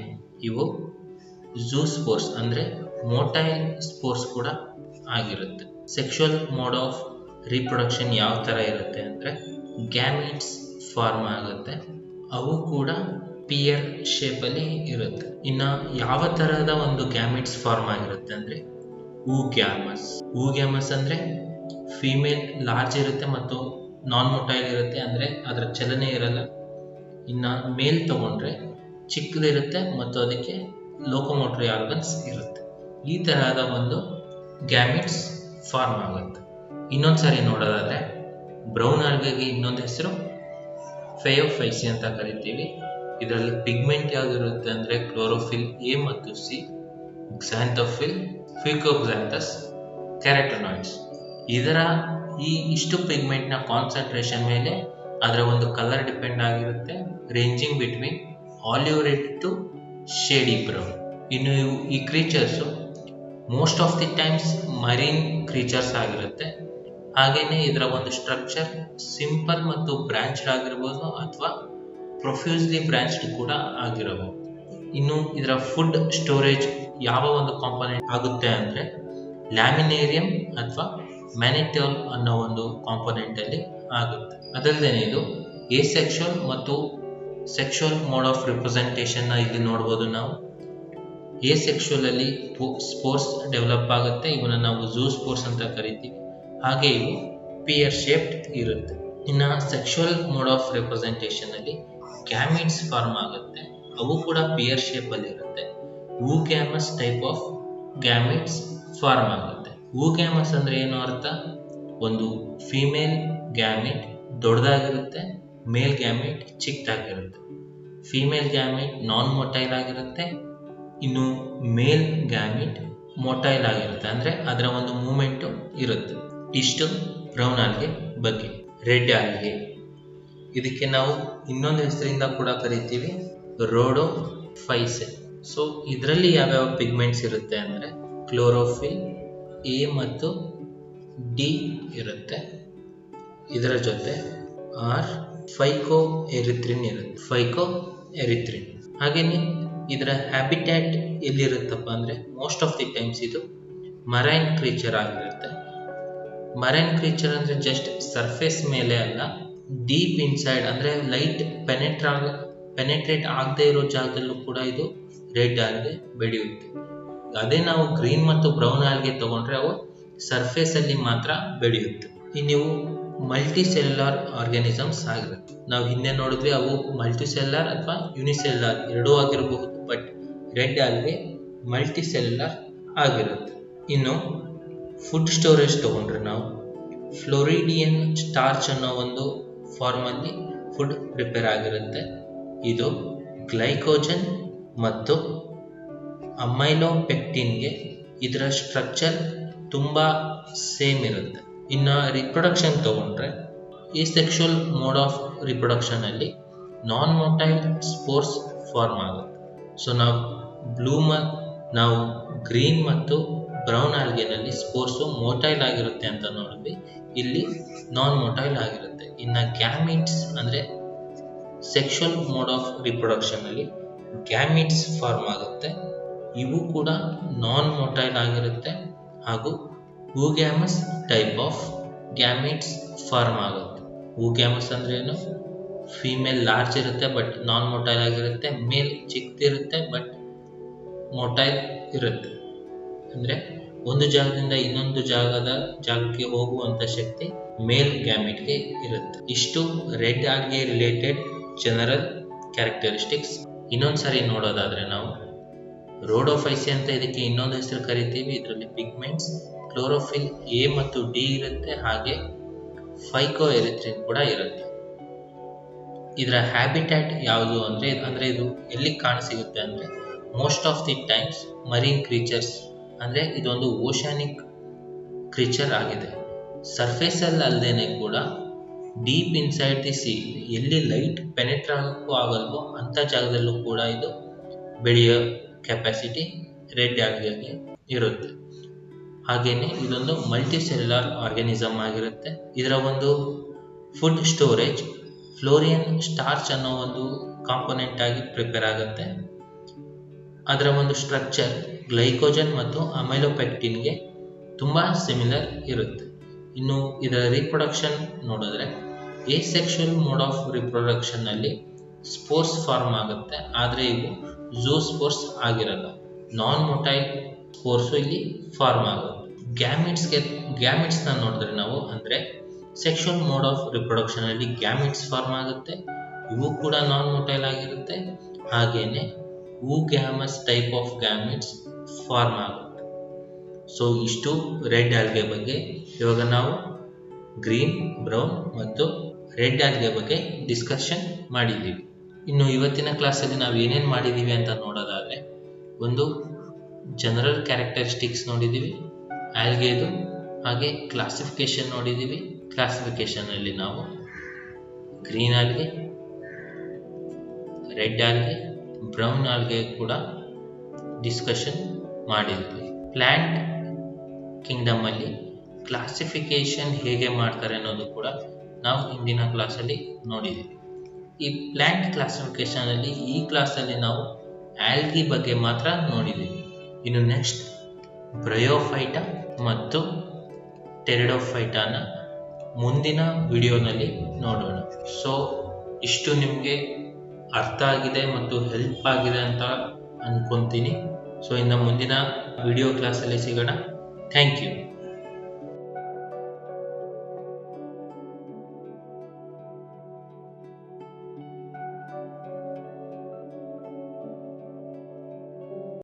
ಇವು ಝೂ ಸ್ಪೋರ್ಸ್ ಅಂದರೆ ಮೋಟೈಲ್ ಸ್ಪೋರ್ಸ್ ಕೂಡ ಆಗಿರುತ್ತೆ. ಸೆಕ್ಷುವಲ್ ಮೋಡ್ ಆಫ್ ರೀಪ್ರೊಡಕ್ಷನ್ ಯಾವ ಥರ ಇರುತ್ತೆ ಅಂದರೆ ಗ್ಯಾಮಿಟ್ಸ್ ಫಾರ್ಮ್ ಆಗುತ್ತೆ. ಅವು ಕೂಡ ಪಿಯರ್ ಶೇಪಲ್ಲಿ ಇರುತ್ತೆ. ಇನ್ನು ಯಾವ ಥರದ ಒಂದು ಗ್ಯಾಮಿಟ್ಸ್ ಫಾರ್ಮ್ ಆಗಿರುತ್ತೆ ಅಂದರೆ ಊಗ್ಯಾಮಸ್. ಊಗ್ಯಾಮಸ್ ಅಂದರೆ ಫೀಮೇಲ್ ಲಾರ್ಜ್ ಇರುತ್ತೆ ಮತ್ತು ನಾನ್ ಮೊಟೈಲ್ ಇರುತ್ತೆ, ಅಂದರೆ ಅದರ ಚಲನೆ ಇರಲ್ಲ. ಇನ್ನು ಮೇಲ್ ತಗೊಂಡ್ರೆ ಚಿಕ್ಕದಿರುತ್ತೆ ಮತ್ತು ಅದಕ್ಕೆ ಲೋಕೋಮೋಟರಿ ಆರ್ಗನ್ಸ್ ಇರುತ್ತೆ. ಈ ತರಹದ ಒಂದು ಗ್ಯಾಮಿಟ್ಸ್ ಫಾರ್ಮ್ ಆಗುತ್ತೆ. ಇನ್ನೊಂದ್ಸರಿ ನೋಡೋದಾದ್ರೆ ಬ್ರೌನ್ ಆಲ್ಗೆಗೆ ಇನ್ನೊಂದು ಹೆಸರು ಫೆಯೋಫೈಸಿ ಅಂತ ಕರಿತೀವಿ. ಇದರಲ್ಲಿ ಪಿಗ್ಮೆಂಟ್ ಯಾವ್ದಿರುತ್ತೆ ಅಂದರೆ ಕ್ಲೋರೋಫಿಲ್ ಎ ಮತ್ತು ಸಿ, ಕ್ಸಾಂಥೋಫಿಲ್, ಫ್ಯೂಕೋಕ್ಸಾಂಥಸ್, ಕೆರಟನಾಯ್ಡ್ಸ್. ಇದರ ಇಷ್ಟು ಪಿಗ್ಮೆಂಟ್ನ ಕಾನ್ಸಂಟ್ರೇಷನ್ ಮೇಲೆ ಅದರ ಒಂದು ಕಲರ್ ಡಿಪೆಂಡ್ ಆಗಿರುತ್ತೆ, ranging between olive red to shady brown. ಇನ್ನು ಈ creatures most of the times marine creatures ಆಗಿರುತ್ತೆ. ಹಾಗೇನೆ ಇದರ ಒಂದು ಸ್ಟ್ರಕ್ಚರ್ ಸಿಂಪಲ್ ಮತ್ತು ಬ್ರಾಂಚ್ಡ್ ಆಗಿರ್ಬೋದು ಅಥವಾ ಪ್ರೊಫ್ಯೂಸ್ಲಿ ಬ್ರಾಂಚ್ಡ್ ಕೂಡ ಆಗಿರಬಹುದು. ಇನ್ನು ಇದರ ಫುಡ್ ಸ್ಟೋರೇಜ್ ಯಾವ ಒಂದು ಕಾಂಪೊನೆಂಟ್ ಆಗುತ್ತೆ ಅಂದರೆ ಲ್ಯಾಮಿನೇರಿಯಂ ಅಥವಾ ಮ್ಯಾನಿಟೋಲ್ ಅನ್ನೋ ಒಂದು ಕಾಂಪೊನೆಂಟ್ ಅಲ್ಲಿ ಆಗುತ್ತೆ. ಅದಲ್ಲದೆ ಇದು ಏಸೆಕ್ಷುವಲ್ ಮತ್ತು ಸೆಕ್ಷುವಲ್ ಮೋಡ್ ಆಫ್ ರಿಪ್ರೆಸೆಂಟೇಷನ್ ಇಲ್ಲಿ ನೋಡ್ಬೋದು ನಾವು. ಏಸೆಕ್ಷುವಲ್ ಅಲ್ಲಿ ಸ್ಪೋರ್ಸ್ ಡೆವಲಪ್ ಆಗುತ್ತೆ, ಇವನ್ನ ನಾವು ಝೂ ಸ್ಪೋರ್ಸ್ ಅಂತ ಕರಿತೀವಿ. ಹಾಗೆ ಇವು ಪಿಯರ್ ಶೇಪ್ಡ್ ಇರುತ್ತೆ. ಇನ್ನು ಸೆಕ್ಷುವಲ್ ಮೋಡ್ ಆಫ್ ರಿಪ್ರೆಸೆಂಟೇಷನ್ ಅಲ್ಲಿ ಗ್ಯಾಮಿಟ್ಸ್ ಫಾರ್ಮ್ ಆಗುತ್ತೆ, ಅವು ಕೂಡ ಪಿಯರ್ ಶೇಪ್ ಅಲ್ಲಿ ಇರುತ್ತೆ. Oogamous type of gametes form ಆಗುತ್ತೆ. ಊಗ್ಯಾಮಸ್ ಅಂದ್ರೆ ಏನು ಅರ್ಥ? ಒಂದು ಫಿಮೇಲ್ ಗ್ಯಾಮಿಟ್ ದೊಡ್ಡದಾಗಿರುತ್ತೆ, ಮೇಲ್ ಗ್ಯಾಮಿಟ್ ಚಿಕ್ಕದಾಗಿರುತ್ತೆ. ಫಿಮೇಲ್ ಗ್ಯಾಮಿಟ್ ನಾನ್ ಮೊಟೈಲ್ ಆಗಿರುತ್ತೆ, ಇನ್ನು ಮೇಲ್ ಗ್ಯಾಮಿಟ್ ಮೊಟೈಲ್ ಆಗಿರುತ್ತೆ, ಅಂದ್ರೆ ಅದರ ಒಂದು ಮೂಮೆಂಟು ಇರುತ್ತೆ. ಇಷ್ಟು ಬ್ರೌನ್ ಆಲ್ಗೆ ಬಗ್ಗೆ. ರೆಡ್ ಆಲ್ಗೆ, ಇದಕ್ಕೆ ನಾವು ಇನ್ನೊಂದು ಹೆಸರಿಂದ ಕೂಡ ಕರಿತೀವಿ, ರೋಡೋಫೈಸೆ. ಸೊ ಇದರಲ್ಲಿ ಯಾವ್ಯಾವ ಪಿಗ್ಮೆಂಟ್ಸ್ ಇರುತ್ತೆ ಅಂದರೆ ಕ್ಲೋರೋಫಿಲ್ ಎ ಮತ್ತು ಡಿ ಇರುತ್ತೆ. ಇದರ ಜೊತೆ ಆರ್ ಫೈಕೋ ಎರಿಥ್ರಿನ್ ಇರುತ್ತೆ, ಫೈಕೋ ಎರಿಥ್ರಿನ್. ಹಾಗೇನೆ ಇದರ ಹ್ಯಾಬಿಟ್ಯಾಟ್ ಎಲ್ಲಿರುತ್ತಪ್ಪ ಅಂದರೆ ಮೋಸ್ಟ್ ಆಫ್ ದಿ ಟೈಮ್ಸ್ ಇದು ಮರೈನ್ ಕ್ರೀಚರ್ ಆಗಿರುತ್ತೆ. ಮರೈನ್ ಕ್ರೀಚರ್ ಅಂದರೆ ಜಸ್ಟ್ ಸರ್ಫೇಸ್ ಮೇಲೆ ಅಲ್ಲ, ಡೀಪ್ ಇನ್ಸೈಡ್ ಅಂದರೆ ಲೈಟ್ ಪೆನೆಟ್ರೇಟ್ ಆಗದೆ ಇರೋ ಜಾಗದಲ್ಲೂ ಕೂಡ ಇದು ರೆಡ್ ಆಲ್ಗೆ ಬೆಳೆಯುತ್ತೆ. ಅದೇ ನಾವು ಗ್ರೀನ್ ಮತ್ತು ಬ್ರೌನ್ ಆಲ್ಗೆ ತಗೊಂಡ್ರೆ ಅವು ಸರ್ಫೇಸ್ ಅಲ್ಲಿ ಮಾತ್ರ ಬೆಳೆಯುತ್ತೆ. ನೀವು ಮಲ್ಟಿ ಸೆಲ್ಯುಲಾರ್ ಆರ್ಗ್ಯಾನಿಸಮ್ಸ್ ಆಗಿರುತ್ತೆ. ನಾವು ಹಿಂದೆ ನೋಡಿದ್ವಿ, ಅವು ಮಲ್ಟಿ ಸೆಲ್ಯುಲಾರ್ ಅಥವಾ ಯೂನಿಸೆಲ್ಯುಲಾರ್ ಎರಡೂ ಆಗಿರಬಹುದು, but red algae multi cellular ಆಗಿರುತ್ತೆ. ಇನ್ನು ಫುಡ್ ಸ್ಟೋರೇಜ್ ತಗೊಂಡ್ರೆ ನಾವು ಫ್ಲೋರಿಡಿಯನ್ ಸ್ಟಾರ್ಚ್ ಅನ್ನೋ ಒಂದು ಫಾರ್ಮ್ ಅಲ್ಲಿ ಫುಡ್ ಪ್ರಿಪೇರ್ ಆಗಿರುತ್ತೆ. ಇದು ಗ್ಲೈಕೋಜನ್ ಮತ್ತು ಅಮೈಲೋಪೆಕ್ಟಿನ್ಗೆ ಇದರ ಸ್ಟ್ರಕ್ಚರ್ ತುಂಬ ಸೇಮ್ ಇರುತ್ತೆ. ಇನ್ನು ರಿಪ್ರೊಡಕ್ಷನ್ ತಗೊಂಡ್ರೆ ಈ ಸೆಕ್ಷುವಲ್ ಮೋಡ್ ಆಫ್ ರಿಪ್ರೊಡಕ್ಷನ್ ಅಲ್ಲಿ ನಾನ್ ಮೊಟೈಲ್ ಸ್ಪೋರ್ಸ್ ಫಾರ್ಮ್ ಆಗುತ್ತೆ. ಸೊ ನಾವು ಗ್ರೀನ್ ಮತ್ತು ಬ್ರೌನ್ ಆಲ್ಗೆನಲ್ಲಿ ಸ್ಪೋರ್ಸು ಮೋಟೈಲ್ ಆಗಿರುತ್ತೆ ಅಂತ ನೋಡಿದ್ವಿ, ಇಲ್ಲಿ ನಾನ್ ಮೊಟೈಲ್ ಆಗಿರುತ್ತೆ. ಇನ್ನು ಗ್ಯಾಮಿಟ್ಸ್ ಅಂದ್ರೆ ಸೆಕ್ಷುವಲ್ ಮೋಡ್ ಆಫ್ ರಿಪ್ರೊಡಕ್ಷನ್ ಅಲ್ಲಿ ಗ್ಯಾಮಿಟ್ಸ್ ಫಾರ್ಮ್ ಆಗುತ್ತೆ, ಇವು ಕೂಡ ನಾನ್ ಮೊಟೈಲ್ ಆಗಿರುತ್ತೆ. ಹಾಗೂ ಊಗ್ಯಾಮಸ್ ಟೈಪ್ ಆಫ್ ಗ್ಯಾಮಿಟ್ಸ್ ಫಾರ್ಮ್ ಆಗುತ್ತೆ. ಊಗ್ಯಾಮಸ್ ಅಂದ್ರೆ ಏನು? ಫೀಮೇಲ್ ಲಾರ್ಜ್ ಇರುತ್ತೆ ಬಟ್ ನಾನ್ ಮೊಟೈಲ್ ಆಗಿರುತ್ತೆ, ಮೇಲ್ ಚಿಕ್ಕದಿರುತ್ತೆ ಬಟ್ ಮೊಟೈಲ್ ಇರುತ್ತೆ. ಅಂದ್ರೆ ಒಂದು ಜಾಗದಿಂದ ಇನ್ನೊಂದು ಜಾಗಕ್ಕೆ ಹೋಗುವಂತ ಶಕ್ತಿ ಮೇಲ್ ಗ್ಯಾಮಿಟ್ಗೆ ಇರುತ್ತೆ. ಇಷ್ಟು red algae related general characteristics. ಇನ್ನೊಂದ್ಸರಿ ನೋಡೋದಾದ್ರೆ ನಾವು ರೋಡೋಫೈಸಿ ಅಂತ ಇದಕ್ಕೆ ಇನ್ನೊಂದು ಹೆಸರು ಕರಿತೀವಿ. ಇದರಲ್ಲಿ ಪಿಗ್ಮೆಂಟ್ಸ್, ಕ್ಲೋರೋಫಿಲ್ ಎ ಮತ್ತು ಡಿ ಇರುತ್ತೆ, ಹಾಗೆ ಫೈಕೋ ಎರಿಥ್ರಿನ್ ಕೂಡ ಇರುತ್ತೆ. ಇದರ ಹ್ಯಾಬಿಟ್ಯಾಟ್ ಯಾವುದು ಅಂದ್ರೆ ಇದು ಎಲ್ಲಿ ಕಾಣಸಿಗುತ್ತೆ ಅಂದ್ರೆ most of the times marine creatures, ಅಂದ್ರೆ ಇದೊಂದು ಓಷಾನಿಕ್ ಕ್ರೀಚರ್ ಆಗಿದೆ. ಸರ್ಫೇಸ್ ಅಲ್ಲಿ ಅಲ್ಲದೇನೆ ಕೂಡ ಡೀಪ್ ಇನ್ಸೈಡ್ ದಿ ಸಿ, ಎಲ್ಲಿ ಲೈಟ್ ಪೆನೆಟ್ರ್ ಆಗಕ್ಕೂ ಆಗಲ್ವೋ ಅಂತ ಜಾಗದಲ್ಲೂ ಕೂಡ ಇದು ಬೆಳೆಯೋ ಕೆಪಾಸಿಟಿ ರೆಡ್ ಆಲ್ಗೆಗೆ ಇರುತ್ತೆ. ಹಾಗೇನೆ ಇದೊಂದು ಮಲ್ಟಿ ಸೆಲ್ಯುಲಾರ್ ಆರ್ಗಾನಿಸಮ್ ಆಗಿರುತ್ತೆ. ಇದರ ಒಂದು ಫುಡ್ ಸ್ಟೋರೇಜ್ ಫ್ಲೋರಿಯನ್ ಸ್ಟಾರ್ಚ್ ಅನ್ನೋ ಒಂದು ಕಾಂಪೊನೆಂಟ್ ಆಗಿ ಪ್ರಿಪೇರ್ ಆಗುತ್ತೆ. ಅದರ ಒಂದು ಸ್ಟ್ರಕ್ಚರ್ ಗ್ಲೈಕೋಜನ್ ಮತ್ತು ಅಮೈಲೋಪೆಕ್ಟಿನ್ಗೆ ತುಂಬಾ ಸಿಮಿಲರ್ ಇರುತ್ತೆ. ಇನ್ನು ಇದರ ರಿಪ್ರೊಡಕ್ಷನ್ ನೋಡಿದ್ರೆ ಏಸೆಕ್ಷುವಲ್ ಮೋಡ್ ಆಫ್ ರಿಪ್ರೊಡಕ್ಷನ್ ನಲ್ಲಿ ಸ್ಪೋರ್ಸ್ ಫಾರ್ಮ್ ಆಗುತ್ತೆ, ಆದ್ರೆ ಇವು ಝೂಸ್ಪೋರ್ಸ್ ಆಗಿರಲ್ಲ. ನಾನ್ ಮೊಟೈಲ್ ಸ್ಪೋರ್ಸ್ ಇಲ್ಲಿ ಫಾರ್ಮ್ ಆಗುತ್ತೆ. ಗ್ಯಾಮಿಟ್ಸ್ ನ ನೋಡಿದ್ರೆ ನಾವು ಅಂದ್ರೆ ಸೆಕ್ಷುವಲ್ ಮೋಡ್ ಆಫ್ ರಿಪ್ರೊಡಕ್ಷನ್ ಅಲ್ಲಿ ಗ್ಯಾಮಿಟ್ಸ್ ಫಾರ್ಮ್ ಆಗುತ್ತೆ, ಇವು ಕೂಡ ನಾನ್ ಮೊಟೈಲ್ ಆಗಿರುತ್ತೆ. ಹಾಗೇನೆ ಊಗ್ಯಾಮಸ್ ಟೈಪ್ ಆಫ್ ಗ್ಯಾಮಿಟ್ಸ್ ಫಾರ್ಮ್ ಆಗುತ್ತೆ. ಸೊ ಇಷ್ಟು ರೆಡ್ ಆಲ್ಗೆ ಬಗ್ಗೆ. ಇವಾಗ ನಾವು ಗ್ರೀನ್, ಬ್ರೌನ್ ಮತ್ತು ರೆಡ್ ಆಲ್ಗೆ ಬಗ್ಗೆ ಡಿಸ್ಕಷನ್ ಮಾಡಿದ್ದೀವಿ. ಇನ್ನು ಇವತ್ತಿನ ಕ್ಲಾಸಲ್ಲಿ ನಾವು ಏನೇನು ಮಾಡಿದ್ದೀವಿ ಅಂತ ನೋಡೋದಾದ್ರೆ, ಒಂದು ಜನರಲ್ ಕ್ಯಾರೆಕ್ಟರಿಸ್ಟಿಕ್ಸ್ ನೋಡಿದ್ದೀವಿ ಆಲ್ಗೆದು, ಹಾಗೆ ಕ್ಲಾಸಿಫಿಕೇಶನ್ ನೋಡಿದ್ದೀವಿ. ಕ್ಲಾಸಿಫಿಕೇಶನ್ ಅಲ್ಲಿ ನಾವು green algae, red algae, brown algae ಕೂಡ ಡಿಸ್ಕಷನ್ ಮಾಡಿದ್ವಿ. ಪ್ಲಾಂಟ್ ಕಿಂಗ್ಡಮ್ ಅಲ್ಲಿ ಕ್ಲಾಸಿಫಿಕೇಶನ್ ಹೇಗೆ ಮಾಡ್ತಾರೆ ಅನ್ನೋದು ಕೂಡ ನಾವು ಇಂದಿನ ಕ್ಲಾಸಲ್ಲಿ ನೋಡಿದ್ದೀವಿ. ಈ ಪ್ಲಾಂಟ್ ಕ್ಲಾಸಿಫಿಕೇಶನ್ ಅಲ್ಲಿ ಈ ಕ್ಲಾಸಲ್ಲಿ ನಾವು ಆಲ್ಗಿ ಬಗ್ಗೆ ಮಾತ್ರ ನೋಡಿದ್ದೀವಿ. ಇನ್ನು ನೆಕ್ಸ್ಟ್ ಬ್ರಯೋಫೈಟಾ ಮತ್ತು ಟೆರಿಡೋಫೈಟಾನ ಮುಂದಿನ ವಿಡಿಯೋನಲ್ಲಿ ನೋಡೋಣ. ಸೊ ಇಷ್ಟು ನಿಮಗೆ ಅರ್ಥ ಆಗಿದೆ ಮತ್ತು ಹೆಲ್ಪ್ ಆಗಿದೆ ಅಂತ ಅನ್ಕೊಂತೀನಿ. ಸೊ ಇನ್ನು ಮುಂದಿನ ವಿಡಿಯೋ ಕ್ಲಾಸಲ್ಲಿ ಸಿಗೋಣ. Thank you.